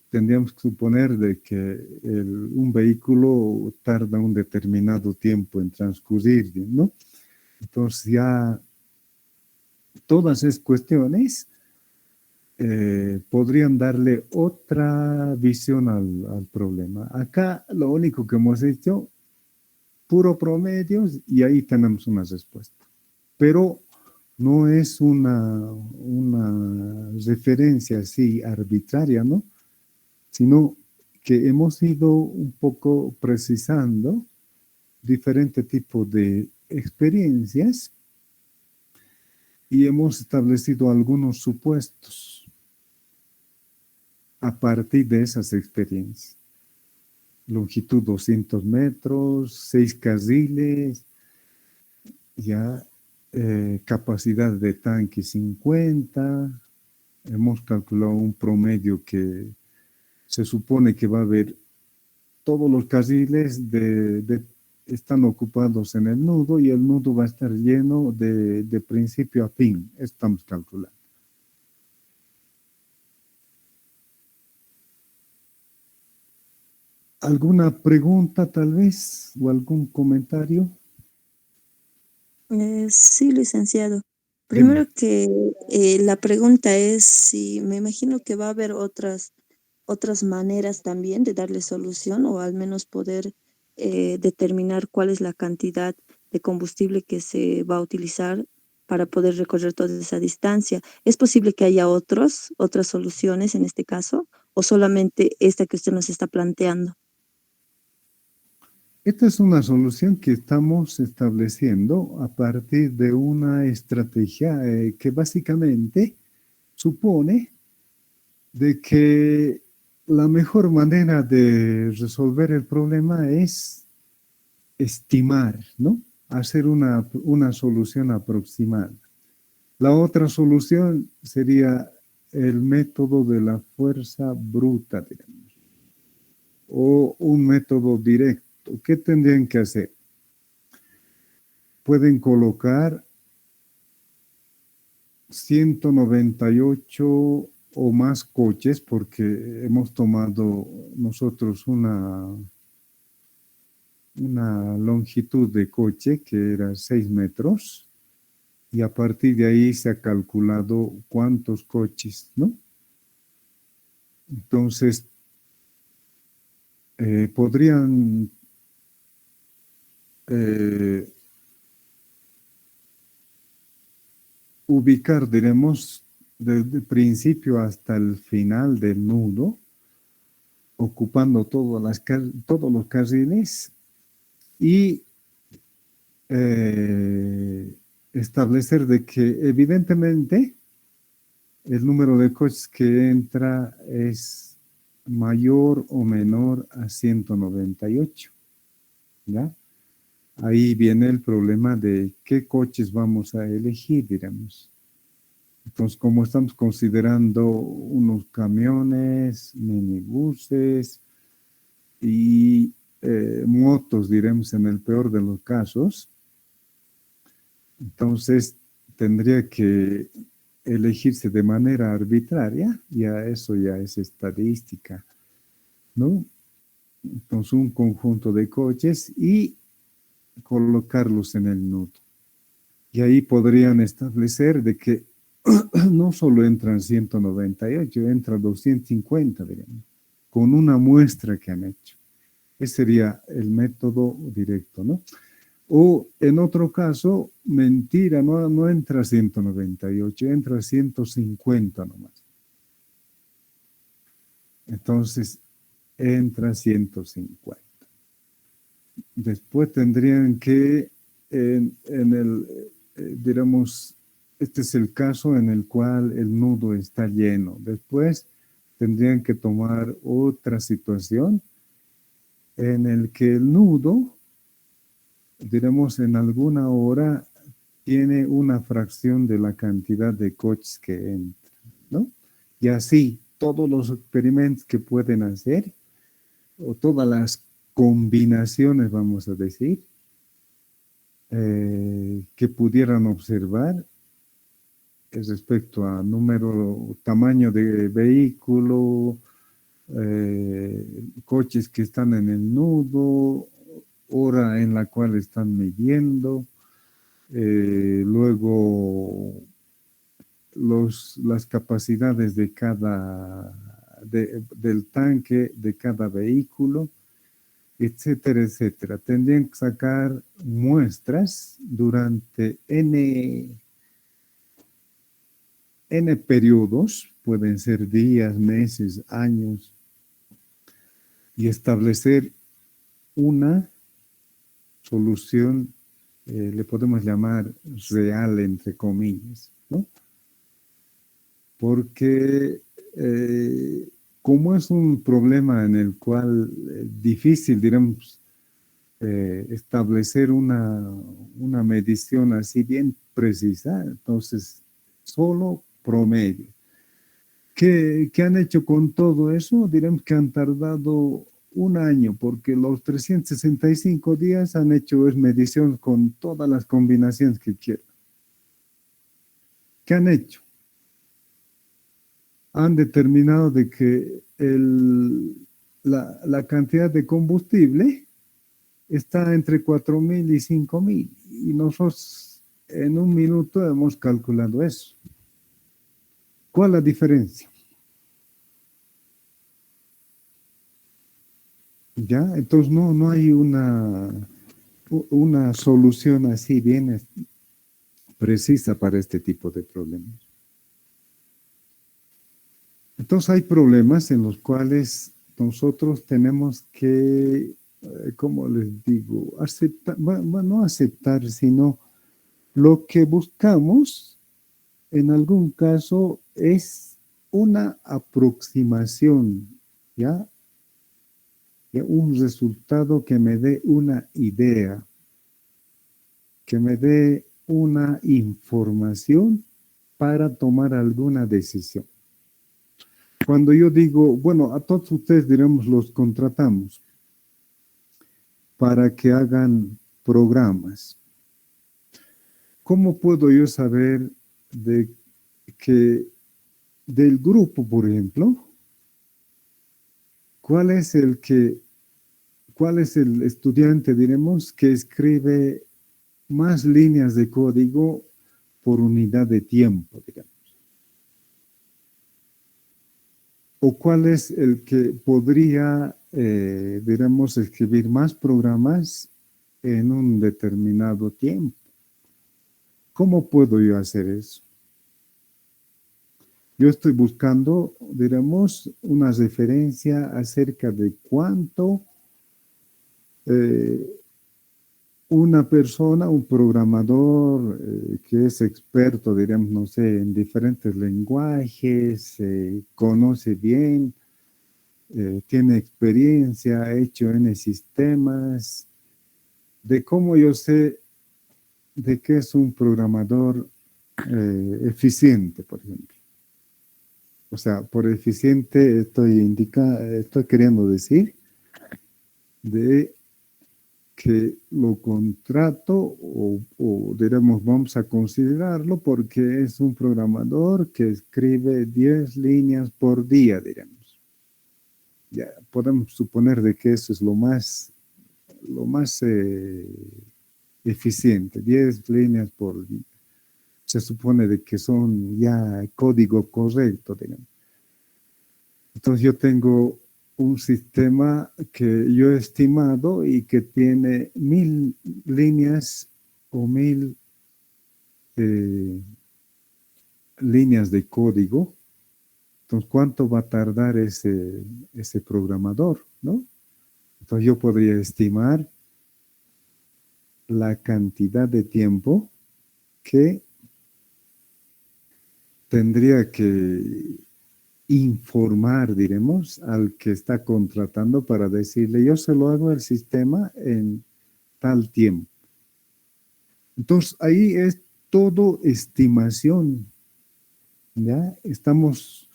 tendríamos que suponer de que un vehículo tarda un determinado tiempo en transcurrir, ¿no? Entonces ya todas esas cuestiones podrían darle otra visión al problema. Acá lo único que hemos hecho, puro promedios, y ahí tenemos una respuesta. Pero no es una referencia así arbitraria, ¿no? Sino que hemos ido un poco precisando diferentes tipos de experiencias y hemos establecido algunos supuestos a partir de esas experiencias. Longitud 200 metros, 6 carriles, ya capacidad de tanque 50. Hemos calculado un promedio que se supone que va a haber todos los carriles están ocupados en el nudo y el nudo va a estar lleno de principio a fin. Estamos calculando. ¿Alguna pregunta tal vez o algún comentario? Sí, licenciado. Dime. Primero que la pregunta es si me imagino que va a haber otras maneras también de darle solución o al menos poder determinar cuál es la cantidad de combustible que se va a utilizar para poder recorrer toda esa distancia. ¿Es posible que haya otras soluciones en este caso o solamente esta que usted nos está planteando? Esta es una solución que estamos estableciendo a partir de una estrategia que básicamente supone de que la mejor manera de resolver el problema es estimar, ¿no? Hacer una solución aproximada. La otra solución sería el método de la fuerza bruta, digamos, o un método directo. ¿Qué tendrían que hacer? Pueden colocar 198 o más coches, porque hemos tomado nosotros una longitud de coche que era 6 metros, y a partir de ahí se ha calculado cuántos coches, ¿no? Entonces, podrían ubicar, diremos, desde el principio hasta el final del nudo, ocupando todos los carriles y establecer de que evidentemente el número de coches que entra es mayor o menor a 198, ¿ya? Ahí viene el problema de qué coches vamos a elegir, digamos. Entonces, como estamos considerando unos camiones, minibuses y motos, diremos, en el peor de los casos, entonces tendría que elegirse de manera arbitraria, ya eso ya es estadística, ¿no? Entonces, un conjunto de coches y colocarlos en el nudo. Y ahí podrían establecer de que no solo entran 198, entran 250, digamos, con una muestra que han hecho. Ese sería el método directo, ¿no? O en otro caso, mentira, no entra 198, entra 150 nomás. Entonces, entra 150. Después tendrían que en el, digamos, este es el caso en el cual el nudo está lleno. Después tendrían que tomar otra situación en el que el nudo, diremos, en alguna hora tiene una fracción de la cantidad de coches que entran, ¿no? Y así, todos los experimentos que pueden hacer, o todas las combinaciones, vamos a decir, que pudieran observar respecto a número, tamaño de vehículo, coches que están en el nudo, hora en la cual están midiendo, luego las capacidades de del tanque de cada vehículo, etcétera, etcétera. Tendrían que sacar muestras durante N periodos, pueden ser días, meses, años, y establecer una solución, le podemos llamar real, entre comillas, ¿no? Porque como es un problema en el cual difícil, diremos, establecer una medición así bien precisa, entonces solo promedio. ¿Qué han hecho con todo eso? Diremos que han tardado un año, porque los 365 días han hecho medición con todas las combinaciones que quieran. ¿Qué han hecho? Han determinado de que la cantidad de combustible está entre 4.000 y 5.000. Y nosotros en un minuto hemos calculado eso. ¿Cuál es la diferencia? ¿Ya? Entonces no hay una solución así bien precisa para este tipo de problemas. Entonces hay problemas en los cuales nosotros tenemos que, ¿cómo les digo? Aceptar, bueno, no aceptar, sino lo que buscamos en algún caso es una aproximación, ¿ya? Un resultado que me dé una idea, que me dé una información para tomar alguna decisión. Cuando yo digo, bueno, a todos ustedes, diremos, los contratamos para que hagan programas. ¿Cómo puedo yo saber del grupo, por ejemplo, cuál es el estudiante, diremos, que escribe más líneas de código por unidad de tiempo, digamos? ¿O cuál es el que podría, digamos, escribir más programas en un determinado tiempo? ¿Cómo puedo yo hacer eso? Yo estoy buscando, digamos, una referencia acerca de cuánto una persona, un programador que es experto, diríamos, no sé, en diferentes lenguajes, conoce bien, tiene experiencia, ha hecho N sistemas, de cómo yo sé de qué es un programador eficiente, por ejemplo. O sea, por eficiente estoy queriendo decir de que lo contrato o diremos, vamos a considerarlo porque es un programador que escribe 10 líneas por día, diremos. Ya podemos suponer de que eso es lo más eficiente, 10 líneas por día. Se supone de que son ya código correcto, digamos. Entonces yo tengo un sistema que yo he estimado y que tiene 1.000 líneas o 1.000 líneas de código. Entonces, ¿cuánto va a tardar ese programador, no? Entonces yo podría estimar la cantidad de tiempo que tendría que informar, diremos, al que está contratando para decirle, yo se lo hago al sistema en tal tiempo. Entonces, ahí es todo estimación, ¿ya? Estamos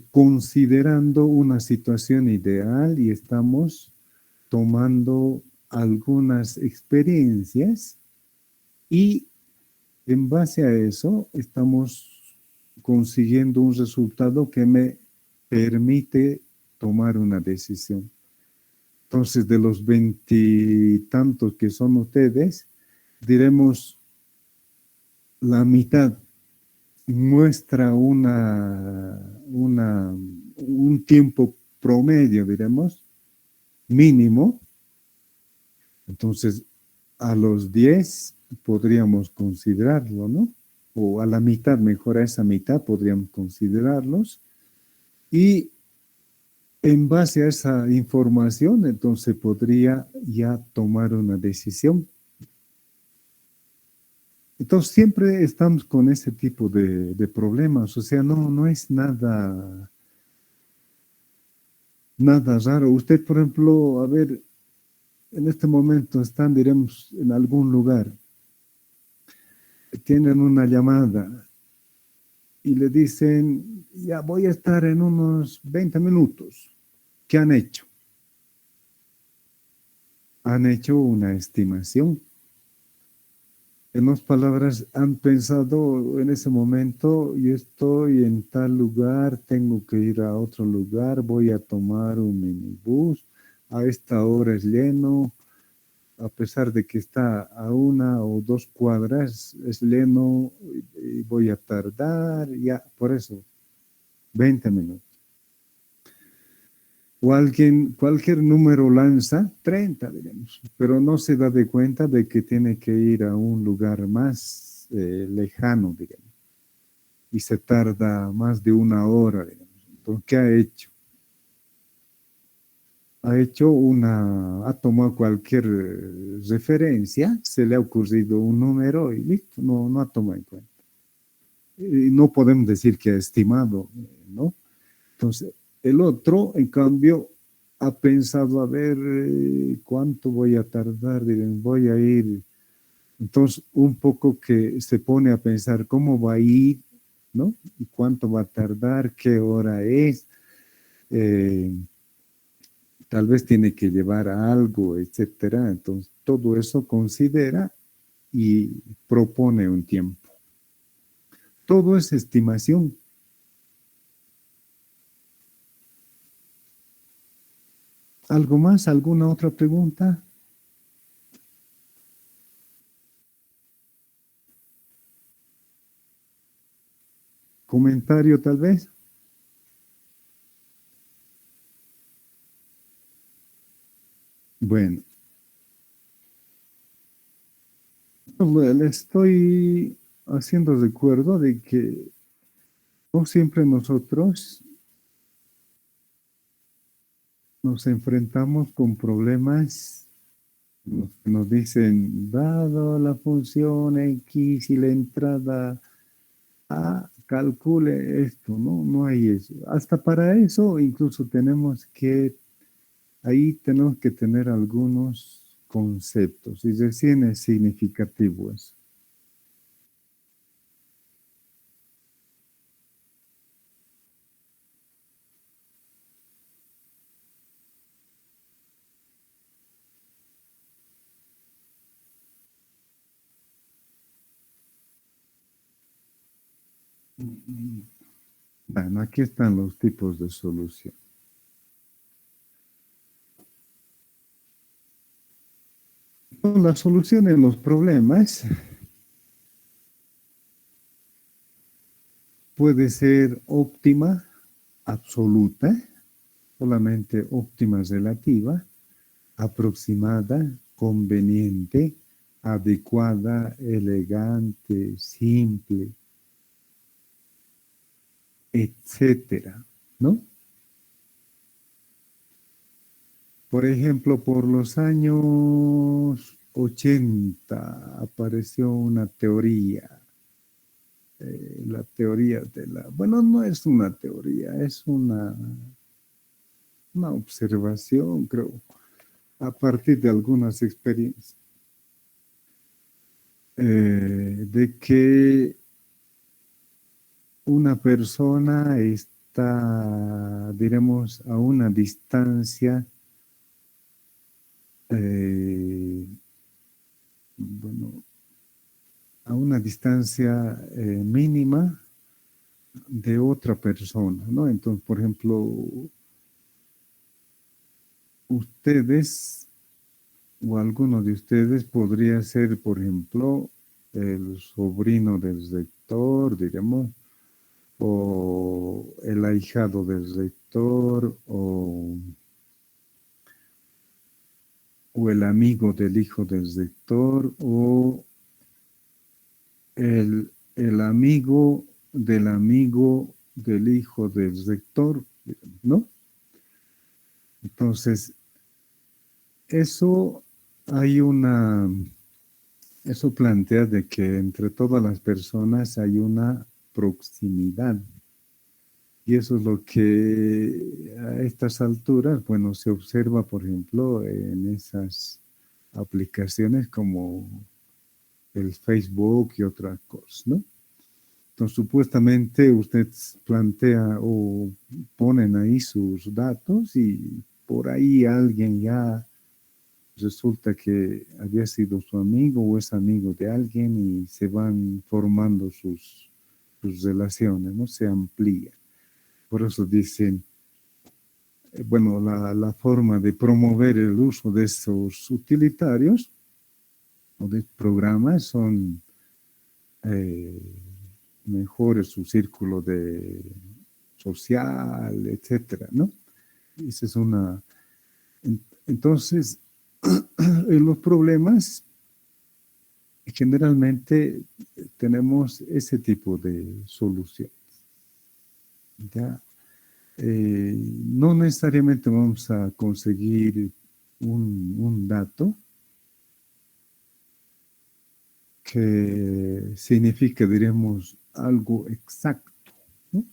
considerando una situación ideal y estamos tomando algunas experiencias y en base a eso estamos consiguiendo un resultado que me permite tomar una decisión. Entonces, de los 20 que son ustedes, diremos la mitad muestra un tiempo promedio, diremos, mínimo. Entonces, a los 10 podríamos considerarlo, ¿no? O a la mitad, mejor a esa mitad podríamos considerarlos. Y en base a esa información, entonces podría ya tomar una decisión. Entonces siempre estamos con ese tipo de problemas, o sea, no es nada raro. Usted, por ejemplo, a ver, en este momento están, diremos, en algún lugar, tienen una llamada y le dicen, ya voy a estar en unos 20 minutos. ¿Qué han hecho? Han hecho una estimación. En otras palabras, han pensado en ese momento, yo estoy en tal lugar, tengo que ir a otro lugar, voy a tomar un minibús, a esta hora es lleno, a pesar de que está a 1 o 2 cuadras, es lleno y voy a tardar, ya, por eso, 20 minutos. O alguien, cualquier número lanza, 30, digamos, pero no se da de cuenta de que tiene que ir a un lugar más lejano, digamos, y se tarda más de 1 hora, digamos. Entonces, ¿qué ha hecho? Ha tomado cualquier referencia, se le ha ocurrido un número y listo, no ha tomado en cuenta. Y no podemos decir que ha estimado, ¿no? Entonces, el otro, en cambio, ha pensado, a ver, cuánto voy a tardar, voy a ir. Entonces, un poco que se pone a pensar cómo va a ir, ¿no? Y cuánto va a tardar, qué hora es. Tal vez tiene que llevar algo, etcétera. Entonces, todo eso considera y propone un tiempo. Todo es estimación. ¿Algo más? ¿Alguna otra pregunta? ¿Comentario tal vez? Bueno. Le estoy haciendo recuerdo de que no siempre nosotros nos enfrentamos con problemas que nos dicen, dado la función X y la entrada A, calcule esto, ¿no? No hay eso. Hasta para eso incluso ahí tenemos que tener algunos conceptos y recién es significativo eso. Bueno, aquí están los tipos de solución. La solución en los problemas puede ser óptima, absoluta, solamente óptima relativa, aproximada, conveniente, adecuada, elegante, simple, etcétera, ¿no? Por ejemplo, por los años 80 apareció una teoría, la teoría de la, bueno, no es una teoría, es una observación, creo, a partir de algunas experiencias, de que una persona está, diremos, a una distancia, bueno, a una distancia mínima de otra persona, ¿no? Entonces, por ejemplo, ustedes o alguno de ustedes podría ser, por ejemplo, el sobrino del rector, diremos, o el ahijado del rector, o el amigo del hijo del rector, o el amigo del hijo del rector, ¿no? Entonces, eso eso plantea de que entre todas las personas hay una proximidad. Y eso es lo que a estas alturas, bueno, se observa, por ejemplo, en esas aplicaciones como el Facebook y otras cosas, ¿no? Entonces, supuestamente usted plantea o ponen ahí sus datos y por ahí alguien ya resulta que había sido su amigo o es amigo de alguien y se van formando sus relaciones, ¿no? Se amplía. Por eso dicen, bueno, la forma de promover el uso de esos utilitarios o de programas son mejores su círculo de social, etcétera, ¿no? Esa es una. Entonces, en los problemas generalmente tenemos ese tipo de solución. ¿Ya? No necesariamente vamos a conseguir un dato que signifique, diremos, algo exacto, ¿no?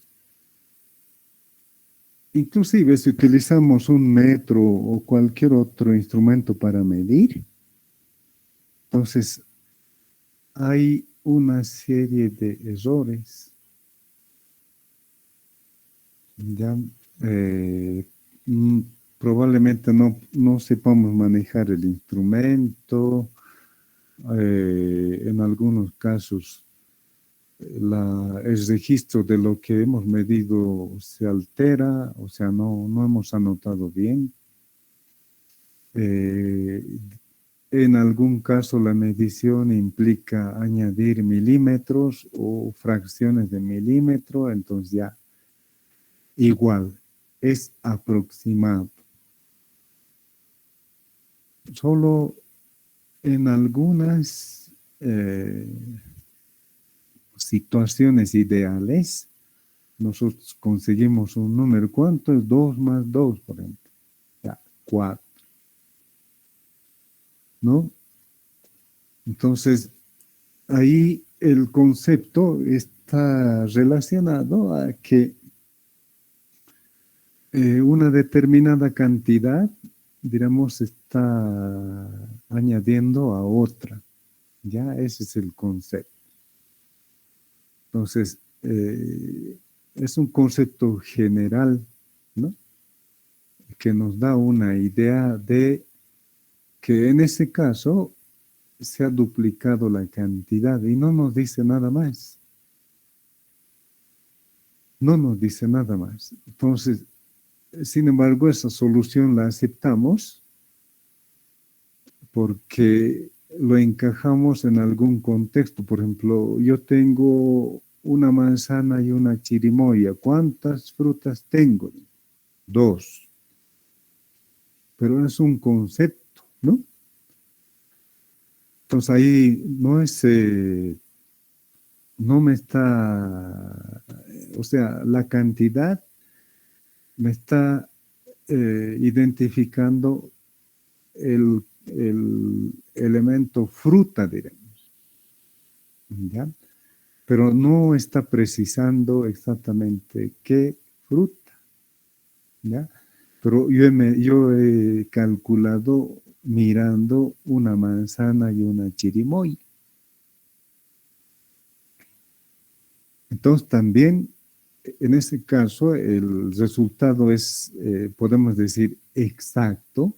Inclusive si utilizamos un metro o cualquier otro instrumento para medir, entonces hay una serie de errores. Ya probablemente no sepamos manejar el instrumento. En algunos casos el registro de lo que hemos medido se altera, o sea, no hemos anotado bien. En algún caso la medición implica añadir milímetros o fracciones de milímetro, entonces ya igual, es aproximado. Solo en algunas situaciones ideales, nosotros conseguimos un número. ¿Cuánto es 2 más 2, por ejemplo? Ya, 4. ¿No? Entonces, ahí el concepto está relacionado a que una determinada cantidad, digamos, está añadiendo a otra. Ya, ese es el concepto. Entonces, es un concepto general, ¿no? Que nos da una idea de que en ese caso se ha duplicado la cantidad y no nos dice nada más. No nos dice nada más. Entonces, sin embargo, esa solución la aceptamos porque lo encajamos en algún contexto. Por ejemplo, yo tengo una manzana y una chirimoya. ¿Cuántas frutas tengo? 2. Pero es un concepto, ¿no? Entonces ahí no me está, o sea, la cantidad me está identificando el elemento fruta, diremos, ¿ya? Pero no está precisando exactamente qué fruta, ¿ya? Pero yo he calculado mirando una manzana y una chirimoya. Entonces también, en ese caso, el resultado es, podemos decir, exacto,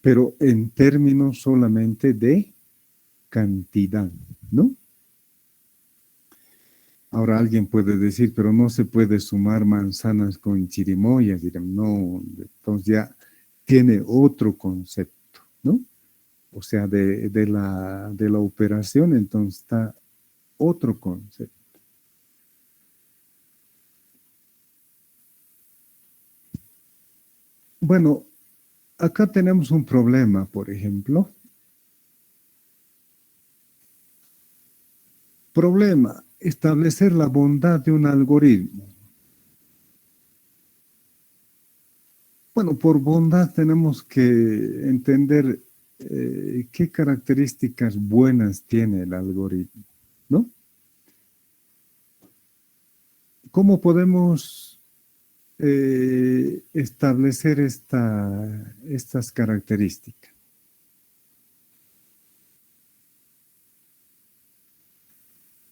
pero en términos solamente de cantidad, ¿no? Ahora alguien puede decir, pero no se puede sumar manzanas con chirimoyas. Dirán, no, entonces ya tiene otro concepto, ¿no? O sea, de la operación, entonces está otro concepto. Bueno, acá tenemos un problema, por ejemplo. Problema, establecer la bondad de un algoritmo. Bueno, por bondad tenemos que entender qué características buenas tiene el algoritmo, ¿no? ¿Cómo podemos establecer estas características?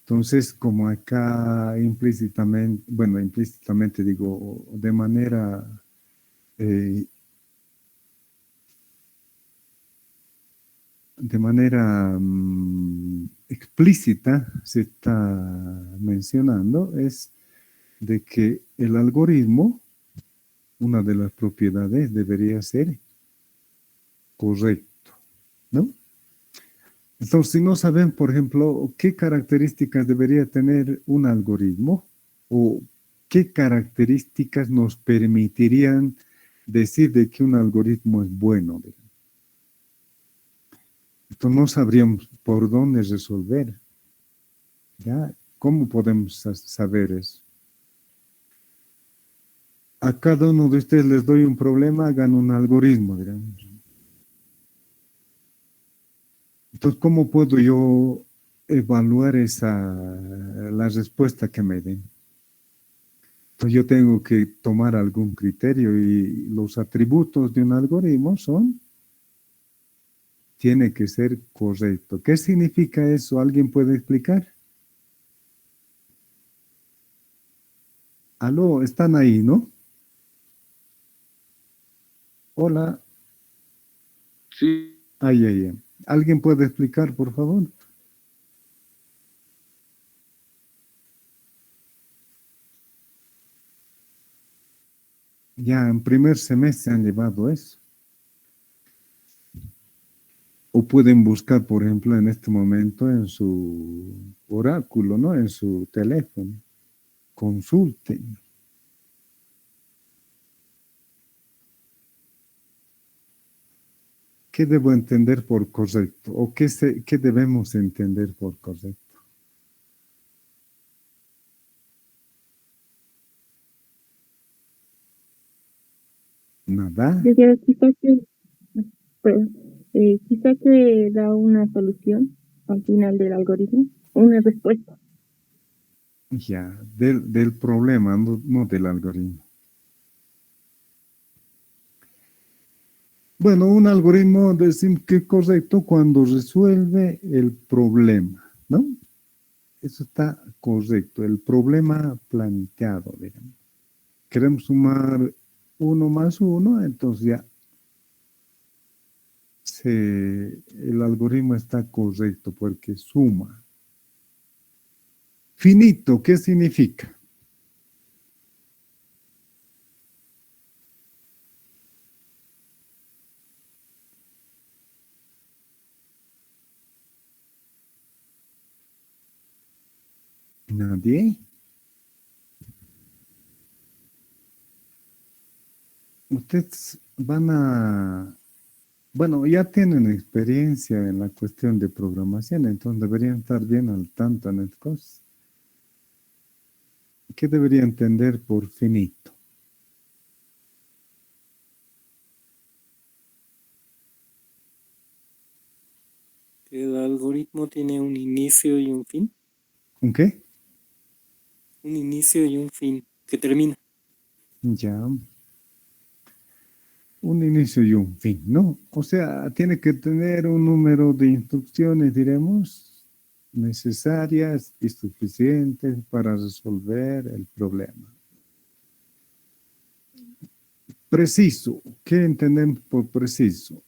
Entonces, como acá implícitamente, bueno, implícitamente digo, de manera explícita se está mencionando es de que el algoritmo, una de las propiedades debería ser correcto, ¿no? Entonces, si no saben, por ejemplo, qué características debería tener un algoritmo o qué características nos permitirían decir de que un algoritmo es bueno, entonces no sabríamos por dónde resolver, ¿ya? ¿Cómo podemos saber eso? A cada uno de ustedes les doy un problema, hagan un algoritmo, dirán. Entonces, ¿cómo puedo yo evaluar la respuesta que me den? Entonces, yo tengo que tomar algún criterio y los atributos de un algoritmo tiene que ser correcto. ¿Qué significa eso? ¿Alguien puede explicar? Aló, están ahí, ¿no? Hola. Sí. Ay. ¿Alguien puede explicar, por favor? Ya en primer semestre han llevado eso. O pueden buscar, por ejemplo, en este momento en su oráculo, ¿no? En su teléfono. Consulten. ¿Qué debo entender por correcto? ¿O qué debemos entender por correcto? Nada. Yo creo quizá que da una solución al final del algoritmo, una respuesta. Ya, del problema, no del algoritmo. Bueno, un algoritmo decimos que es correcto cuando resuelve el problema, ¿no? Eso está correcto, el problema planteado, digamos. Queremos sumar 1 más 1, entonces ya el algoritmo está correcto porque suma. Finito, ¿qué significa? ¿Nadie? Ustedes bueno, ya tienen experiencia en la cuestión de programación, entonces deberían estar bien al tanto en estas cosas. ¿Qué debería entender por finito? ¿El algoritmo tiene un inicio y un fin? ¿Un qué? Un inicio y un fin, que termina. Ya. Un inicio y un fin, ¿no? O sea, tiene que tener un número de instrucciones, diremos, necesarias y suficientes para resolver el problema. Preciso. ¿Qué entendemos por preciso?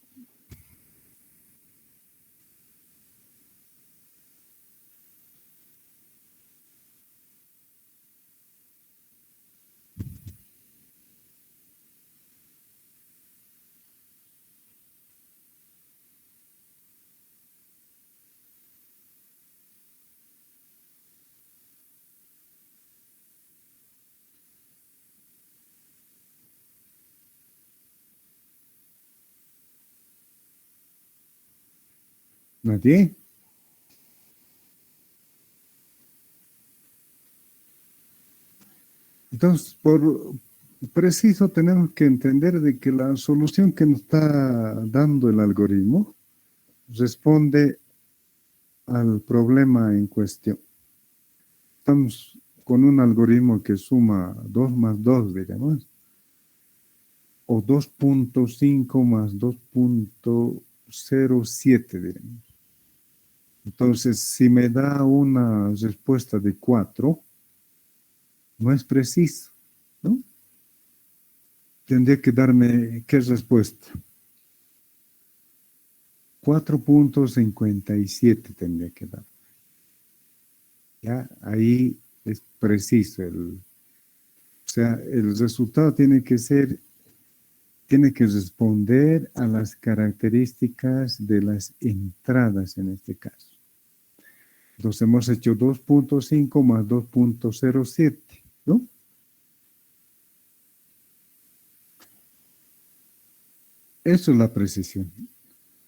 ¿Nadie? Entonces, por preciso tenemos que entender de que la solución que nos está dando el algoritmo responde al problema en cuestión. Estamos con un algoritmo que suma 2 más 2, digamos, o 2.5 más 2.07, diremos. Entonces, si me da una respuesta de 4, no es preciso, ¿no? Tendría que darme, ¿qué respuesta? 4.57 tendría que dar. Ya, ahí es preciso. O sea, el resultado tiene que responder a las características de las entradas en este caso. Entonces hemos hecho 2.5 más 2.07, ¿no? Eso es la precisión.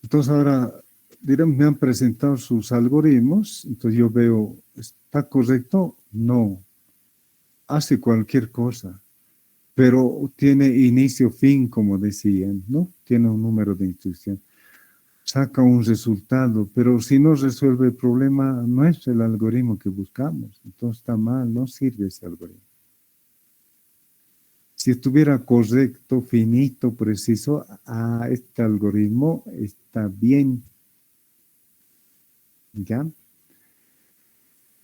Entonces ahora, dirán, me han presentado sus algoritmos, entonces yo veo, ¿está correcto? No. Hace cualquier cosa, pero tiene inicio-fin, como decían, ¿no? Tiene un número de instrucción. Saca un resultado, pero si no resuelve el problema, no es el algoritmo que buscamos. Entonces está mal, no sirve ese algoritmo. Si estuviera correcto, finito, preciso, este algoritmo está bien. ¿Ya?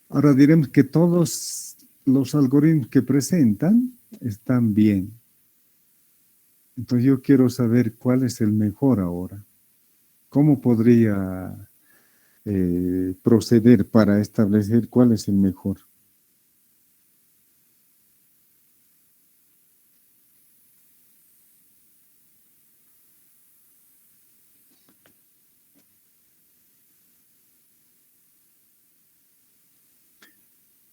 Ahora diremos que todos los algoritmos que presentan están bien. Entonces yo quiero saber cuál es el mejor ahora. ¿Cómo podría proceder para establecer cuál es el mejor?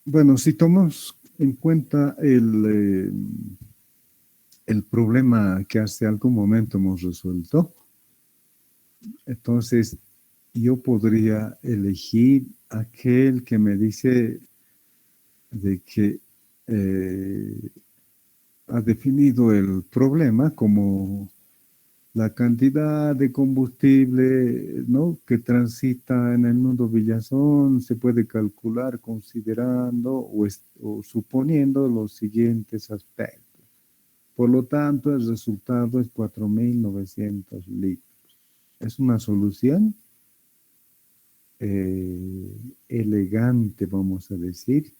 Bueno, si tomamos en cuenta el problema que hace algún momento hemos resuelto, entonces yo podría elegir aquel que me dice de que ha definido el problema como la cantidad de combustible, ¿no?, que transita en el nudo Villazón se puede calcular considerando o suponiendo los siguientes aspectos. Por lo tanto, el resultado es 4.900 litros. Es una solución elegante, vamos a decir,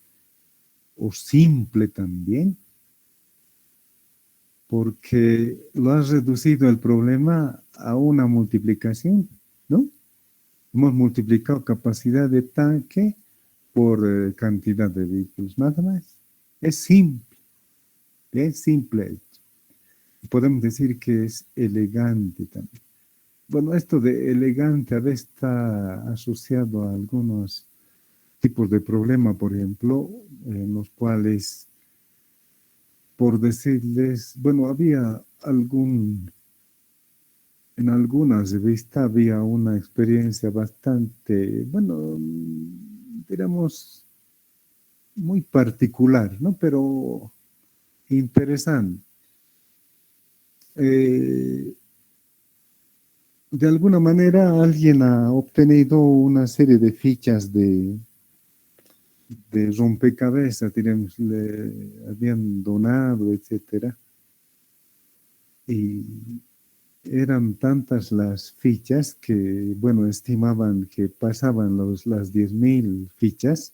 o simple también, porque lo has reducido el problema a una multiplicación, ¿no? Hemos multiplicado capacidad de tanque por cantidad de vehículos, nada más. Es simple esto. Podemos decir que es elegante también. Bueno, esto de elegante a veces está asociado a algunos tipos de problema, por ejemplo, en los cuales, por decirles, bueno, en algunas revistas había una experiencia bastante, bueno, digamos, muy particular, ¿no? Pero interesante. de alguna manera alguien ha obtenido una serie de fichas de rompecabezas, diremos, le habían donado, etcétera. Y eran tantas las fichas que, bueno, estimaban que pasaban las 10.000 fichas.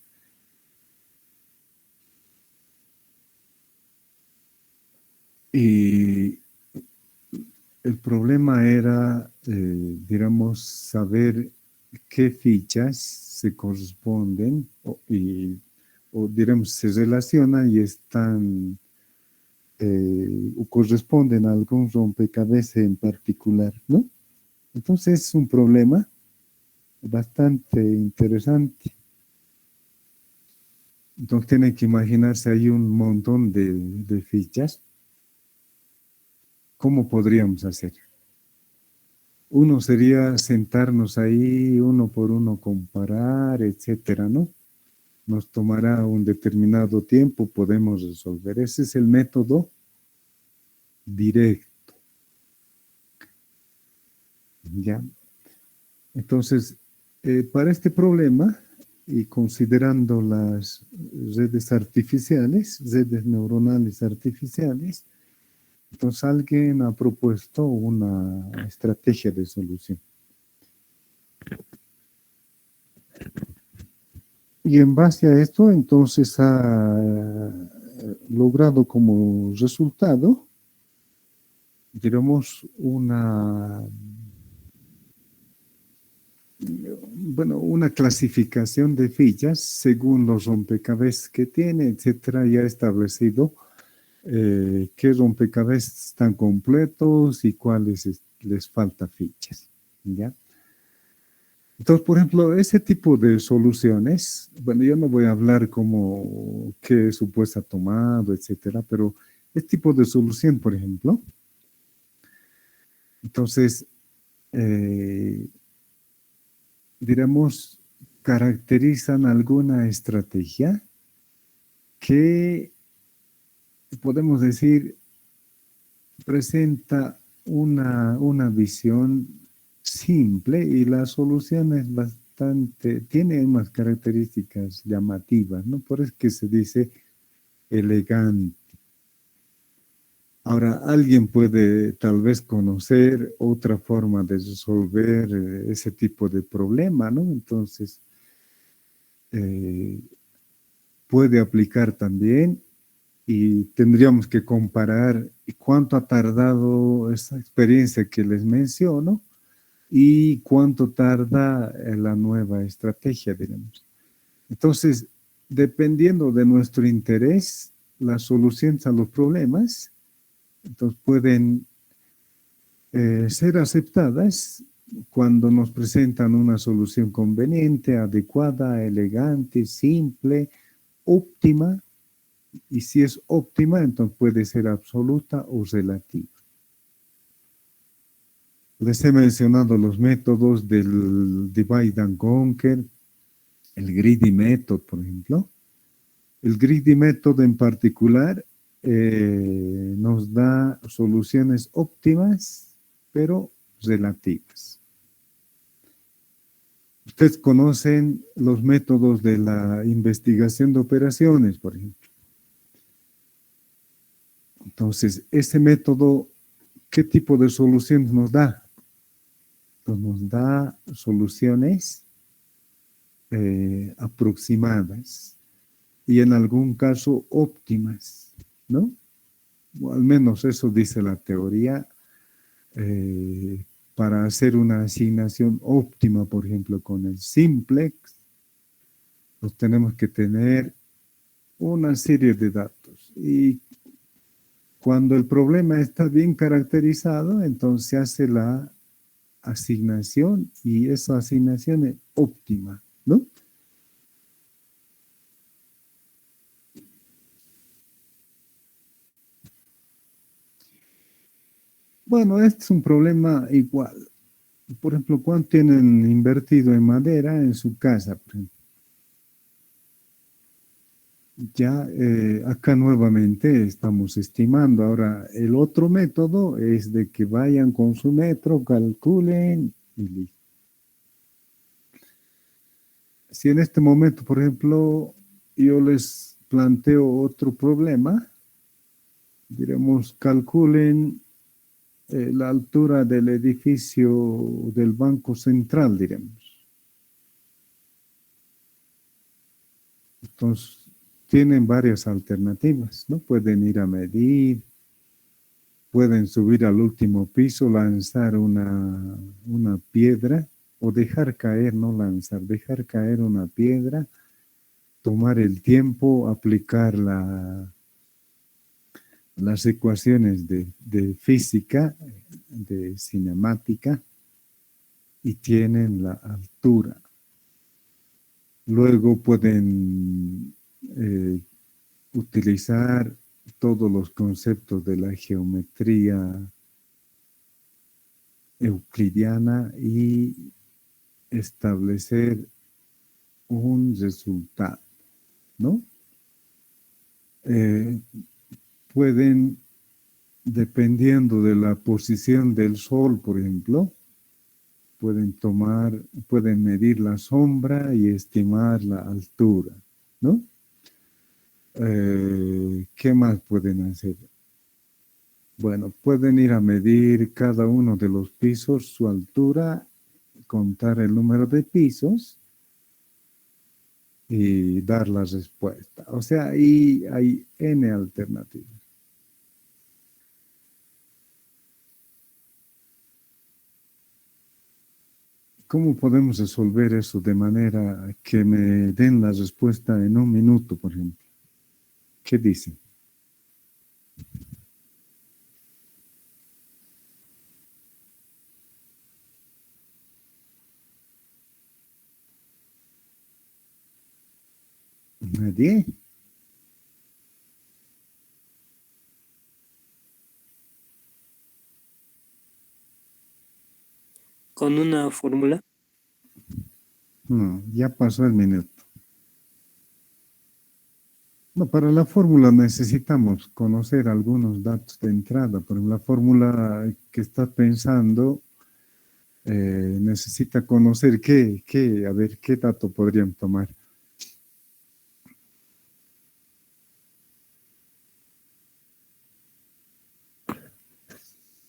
Y el problema era, digamos, saber qué fichas se corresponden o diremos, se relacionan y están o corresponden a algún rompecabezas en particular, ¿no? Entonces es un problema bastante interesante. Entonces tienen que imaginarse, hay un montón de fichas. ¿Cómo podríamos hacer? Uno sería sentarnos ahí, uno por uno comparar, etcétera, ¿no? Nos tomará un determinado tiempo, podemos resolver. Ese es el método directo. ¿Ya? Entonces, para este problema, y considerando las redes artificiales, redes neuronales artificiales, entonces alguien ha propuesto una estrategia de solución. Y en base a esto, entonces ha logrado como resultado, digamos, una clasificación de fichas según los rompecabezas que tiene, etcétera, ya establecido qué rompecabezas están completos y cuáles les falta fichas, ¿ya? Entonces, por ejemplo, ese tipo de soluciones, bueno, yo no voy a hablar como qué supuesto ha tomado, etcétera, pero este tipo de solución, por ejemplo, entonces, diremos, caracterizan alguna estrategia que podemos decir presenta una visión simple y la solución es tiene unas características llamativas, ¿no? Por eso que se dice elegante. Ahora, alguien puede tal vez conocer otra forma de resolver ese tipo de problema, ¿no? Entonces, puede aplicar también y tendríamos que comparar cuánto ha tardado esa experiencia que les menciono y cuánto tarda la nueva estrategia, digamos. Entonces, dependiendo de nuestro interés, las soluciones a los problemas, entonces pueden ser aceptadas cuando nos presentan una solución conveniente, adecuada, elegante, simple, óptima, y si es óptima, entonces puede ser absoluta o relativa. Les he mencionado los métodos del Divide and Conquer, el Greedy Method, por ejemplo. El Greedy Method en particular nos da soluciones óptimas, pero relativas. Ustedes conocen los métodos de la investigación de operaciones, por ejemplo. Entonces, ese método, ¿qué tipo de soluciones nos da? Pues nos da soluciones aproximadas y en algún caso óptimas, ¿no? O al menos eso dice la teoría. Para hacer una asignación óptima, por ejemplo, con el simplex, pues tenemos que tener una serie de datos. Y cuando el problema está bien caracterizado, entonces se hace la asignación y esa asignación es óptima, ¿no? Bueno, este es un problema igual. Por ejemplo, ¿cuánto tienen invertido en madera en su casa, por ejemplo? Ya acá nuevamente estamos estimando. Ahora, el otro método es de que vayan con su metro, calculen y listo. Si en este momento, por ejemplo, yo les planteo otro problema, diremos, calculen la altura del edificio del Banco Central, diremos. Entonces, tienen varias alternativas, ¿no? Pueden ir a medir, pueden subir al último piso, lanzar una piedra o dejar caer, no lanzar, dejar caer una piedra, tomar el tiempo, aplicar las ecuaciones de física, de cinemática, y tienen la altura. Luego pueden utilizar todos los conceptos de la geometría euclidiana y establecer un resultado, ¿no? Pueden, dependiendo de la posición del sol, por ejemplo, pueden medir la sombra y estimar la altura, ¿no? ¿Qué más pueden hacer? Bueno, pueden ir a medir cada uno de los pisos, su altura, contar el número de pisos y dar la respuesta. O sea, ahí hay N alternativas. ¿Cómo podemos resolver eso de manera que me den la respuesta en un minuto, por ejemplo? ¿Qué dicen? ¿Nadie? Con una fórmula. No, ya pasó el minuto. No, para la fórmula necesitamos conocer algunos datos de entrada. Por la fórmula que estás pensando, necesita conocer a ver, qué dato podrían tomar.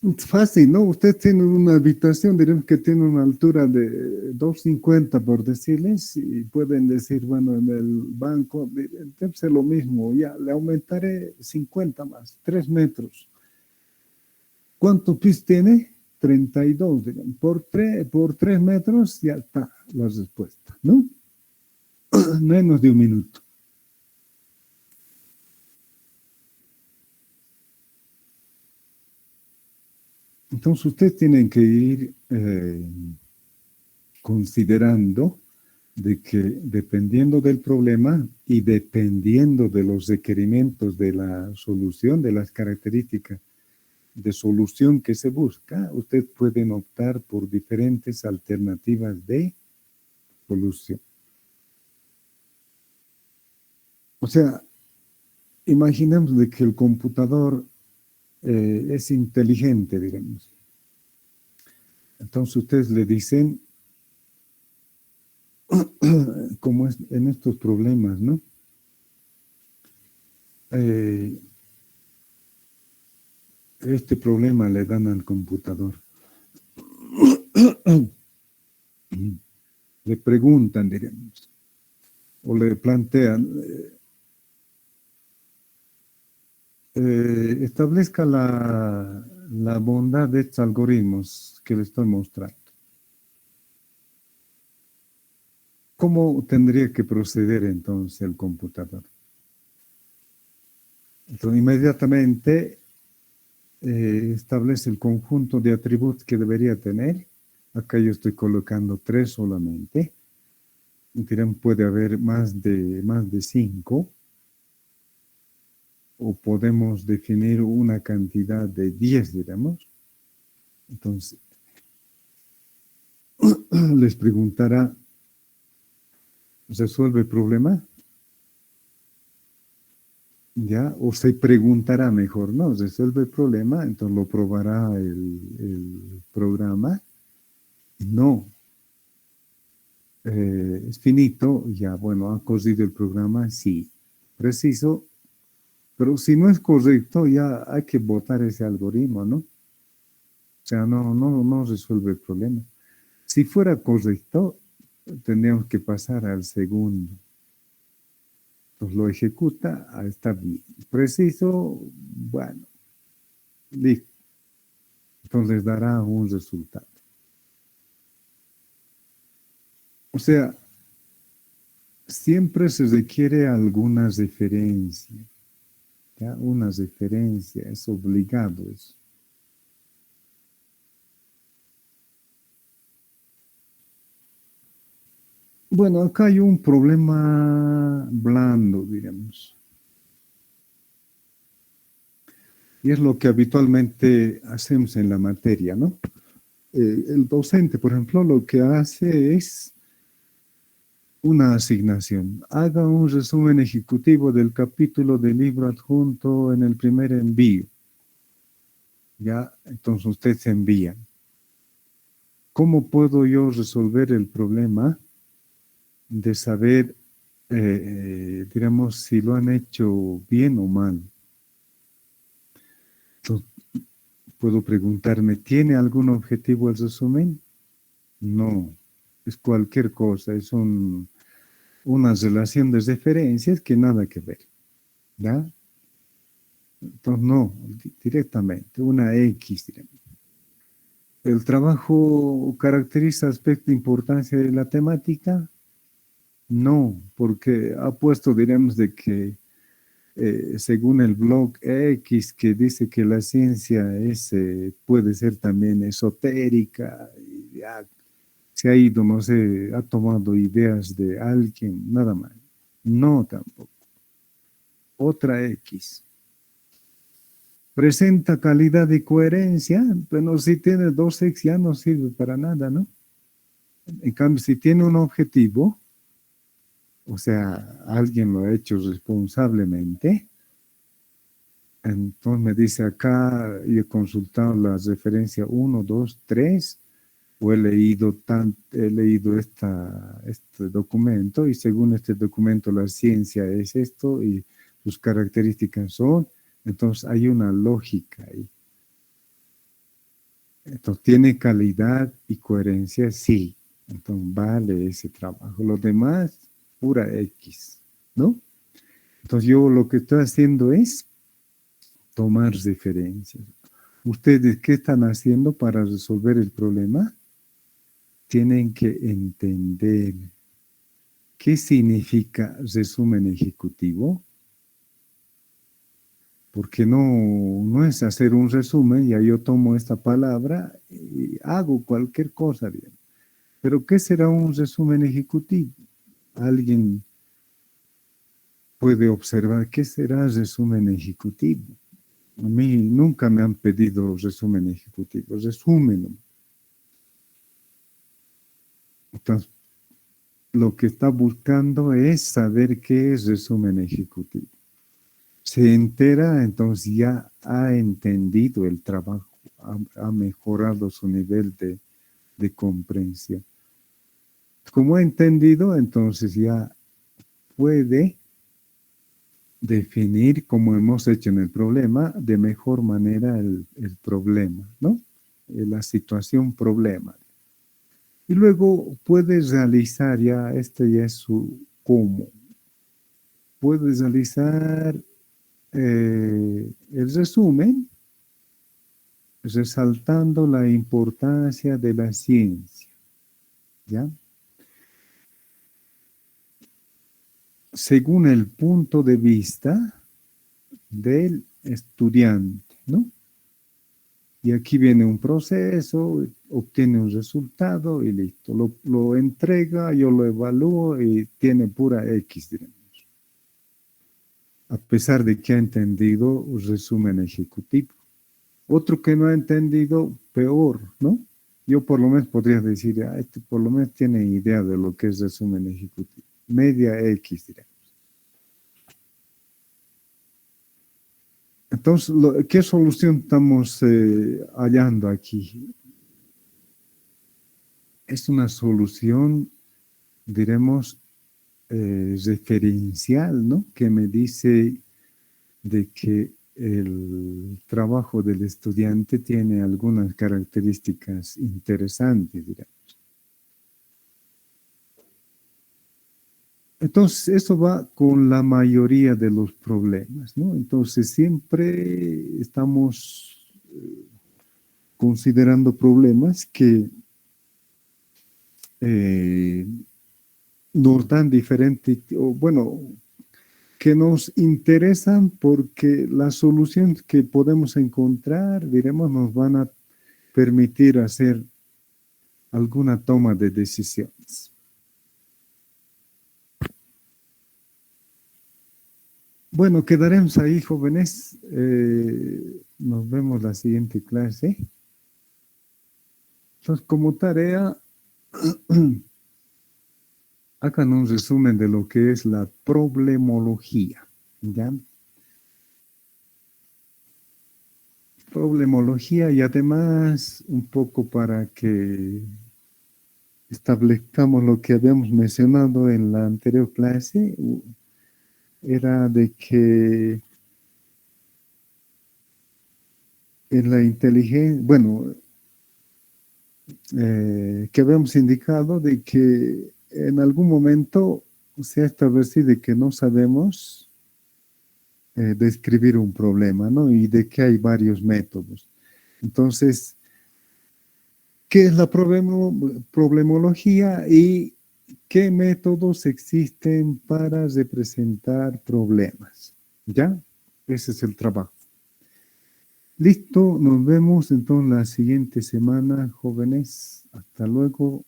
Es fácil, ¿no? Usted tiene una habitación, diremos que tiene una altura de 250, por decirles, y pueden decir, bueno, en el banco, debe ser lo mismo, ya le aumentaré 50 más, 3 metros. ¿Cuánto piso tiene? 32, digamos. Por 3 metros ya está la respuesta, ¿no? Menos de un minuto. Entonces ustedes tienen que ir considerando de que dependiendo del problema y dependiendo de los requerimientos de la solución, de las características de solución que se busca, ustedes pueden optar por diferentes alternativas de solución. O sea, imaginemos de que el computador es inteligente, digamos. Entonces ustedes le dicen, como es en estos problemas, ¿no? Este problema le dan al computador. Le preguntan, diremos, o le plantean, establezca la bondad de estos algoritmos que le estoy mostrando. ¿Cómo tendría que proceder entonces el computador? Entonces, inmediatamente establece el conjunto de atributos que debería tener. Acá yo estoy colocando 3 solamente. Dirán, puede haber más de 5. O podemos definir una cantidad de 10, diremos. Entonces, les preguntará, ¿resuelve el problema? ¿ya? O se preguntará mejor, ¿no? Resuelve el problema, entonces lo probará el programa. No, es finito, ya, bueno, ha corrido el programa, sí, preciso, pero si no es correcto, ya hay que botar ese algoritmo, ¿no? O sea, no resuelve el problema. Si fuera correcto, tendríamos que pasar al segundo. Entonces lo ejecuta, está bien. Preciso, bueno, listo. Entonces dará un resultado. O sea, siempre se requiere alguna referencia. ¿Ya? Una referencia, es obligado eso. Bueno, acá hay un problema blando, diríamos. Y es lo que habitualmente hacemos en la materia, ¿no? El docente, por ejemplo, lo que hace es una asignación. Haga un resumen ejecutivo del capítulo del libro adjunto en el primer envío. Ya, entonces usted se envía. ¿Cómo puedo yo resolver el problema de saber, digamos, si lo han hecho bien o mal? Entonces, puedo preguntarme, ¿tiene algún objetivo el resumen? No, es cualquier cosa, es una relación de referencias que nada que ver, ¿ya? Entonces, no, directamente, una X, digamos. ¿El trabajo caracteriza aspecto de importancia de la temática? No, porque ha puesto, diremos, de que según el blog X, que dice que la ciencia es, puede ser también esotérica, y ya se ha ido, no sé, ha tomado ideas de alguien, nada más. No, tampoco. Otra X. Presenta calidad y coherencia, pero si tiene dos X ya no sirve para nada, ¿no? En cambio, si tiene un objetivo, o sea, alguien lo ha hecho responsablemente, entonces me dice acá, yo he consultado la referencia 1, 2, 3, o he leído este documento, y según este documento la ciencia es esto, y sus características son, entonces hay una lógica ahí. Entonces, ¿tiene calidad y coherencia? Sí. Entonces, vale ese trabajo. Lo demás, pura X, ¿no? Entonces, yo lo que estoy haciendo es tomar referencias. ¿Ustedes qué están haciendo para resolver el problema? Tienen que entender qué significa resumen ejecutivo, porque no es hacer un resumen, ya yo tomo esta palabra y hago cualquier cosa, bien. Pero ¿qué será un resumen ejecutivo? Alguien puede observar qué será resumen ejecutivo. A mí nunca me han pedido resumen ejecutivo, resumen. Entonces, lo que está buscando es saber qué es resumen ejecutivo. Se entera, entonces ya ha entendido el trabajo, ha mejorado su nivel de comprensión. Como ha entendido, entonces ya puede definir, como hemos hecho en el problema, de mejor manera el problema, ¿no? La situación problema. Y luego puede realizar ya, este ya es su cómo. Puede realizar el resumen, resaltando la importancia de la ciencia, ¿ya? Según el punto de vista del estudiante, ¿no? Y aquí viene un proceso, obtiene un resultado y listo. Lo entrega, yo lo evalúo y tiene pura X, diremos. A pesar de que ha entendido un resumen ejecutivo. Otro que no ha entendido, peor, ¿no? Yo por lo menos podría decir, este por lo menos tiene idea de lo que es resumen ejecutivo. Media X, diremos. Entonces, ¿qué solución estamos hallando aquí? Es una solución, diremos, referencial, ¿no? Que me dice de que el trabajo del estudiante tiene algunas características interesantes, diremos. Entonces, eso va con la mayoría de los problemas, ¿no? Entonces, siempre estamos considerando problemas que nos dan diferente, o bueno, que nos interesan porque las soluciones que podemos encontrar, diremos, nos van a permitir hacer alguna toma de decisiones. Bueno, quedaremos ahí, jóvenes. Nos vemos la siguiente clase. Entonces, como tarea, hagan un resumen de lo que es la problemología, ¿ya? Problemología y además un poco para que establezcamos lo que habíamos mencionado en la anterior clase, era de que en la inteligencia, bueno, que habíamos indicado de que en algún momento se ha establecido que no sabemos describir un problema, ¿no? Y de que hay varios métodos. Entonces, ¿qué es la problemología y qué métodos existen para representar problemas? ¿Ya? Ese es el trabajo. Listo, nos vemos entonces la siguiente semana, jóvenes. Hasta luego.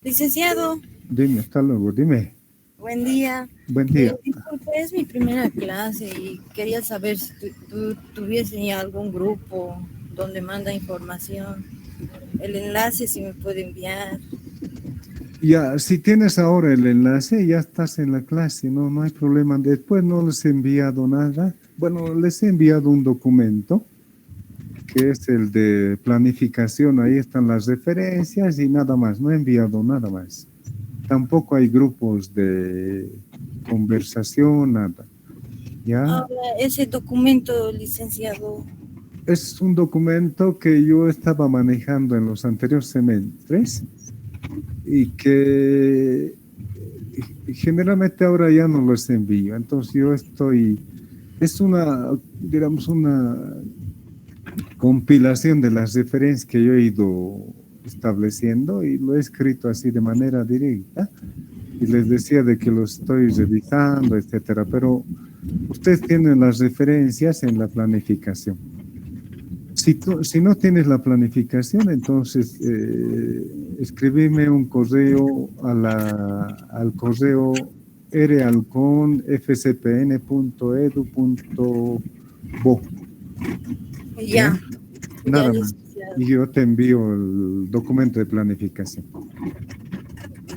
Licenciado, Dime, hasta luego, dime. buen día. Buen día. Disculpe, es mi primera clase y quería saber si tú tuviese algún grupo donde manda información. El enlace, si me puede enviar. Ya, si tienes ahora el enlace, ya estás en la clase, no hay problema. Después no les he enviado nada. Bueno, les he enviado un documento, que es el de planificación. Ahí están las referencias y nada más. No he enviado nada más. Tampoco hay grupos de conversación, nada. ¿Ya? Ahora, ese documento, licenciado. Es un documento que yo estaba manejando en los anteriores semestres y que generalmente ahora ya no los envío. Entonces yo es una, digamos, una compilación de las referencias que yo he ido estableciendo y lo he escrito así de manera directa y les decía de que lo estoy revisando, etcétera, pero ustedes tienen las referencias en la planificación. Si no tienes la planificación, entonces escribime un correo al correo ralcon.fcpn.edu.bo. Ya. Nada más. Y yo te envío el documento de planificación.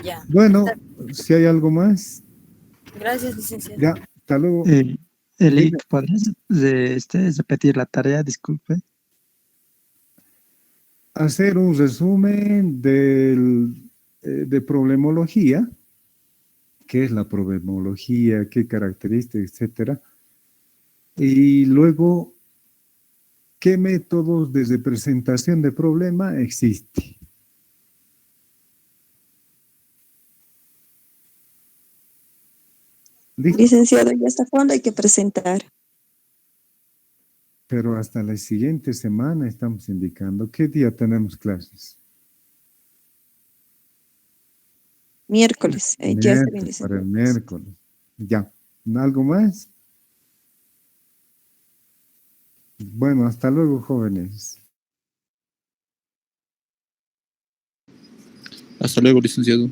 Ya. Bueno, si hay algo más. Gracias, licenciado. Ya, hasta luego. Eli, ¿podrías repetir la tarea? Disculpe. Hacer un resumen de problemología, qué es la problemología, qué características, etcétera, y luego qué métodos de representación de problema existe. ¿Listo? Licenciado, ¿y hasta cuándo hay que presentar? Pero hasta la siguiente semana estamos indicando qué día tenemos clases. Miércoles. Ya está bien, licenciado. Para el miércoles. Ya. ¿Algo más? Bueno, hasta luego, jóvenes. Hasta luego, licenciado.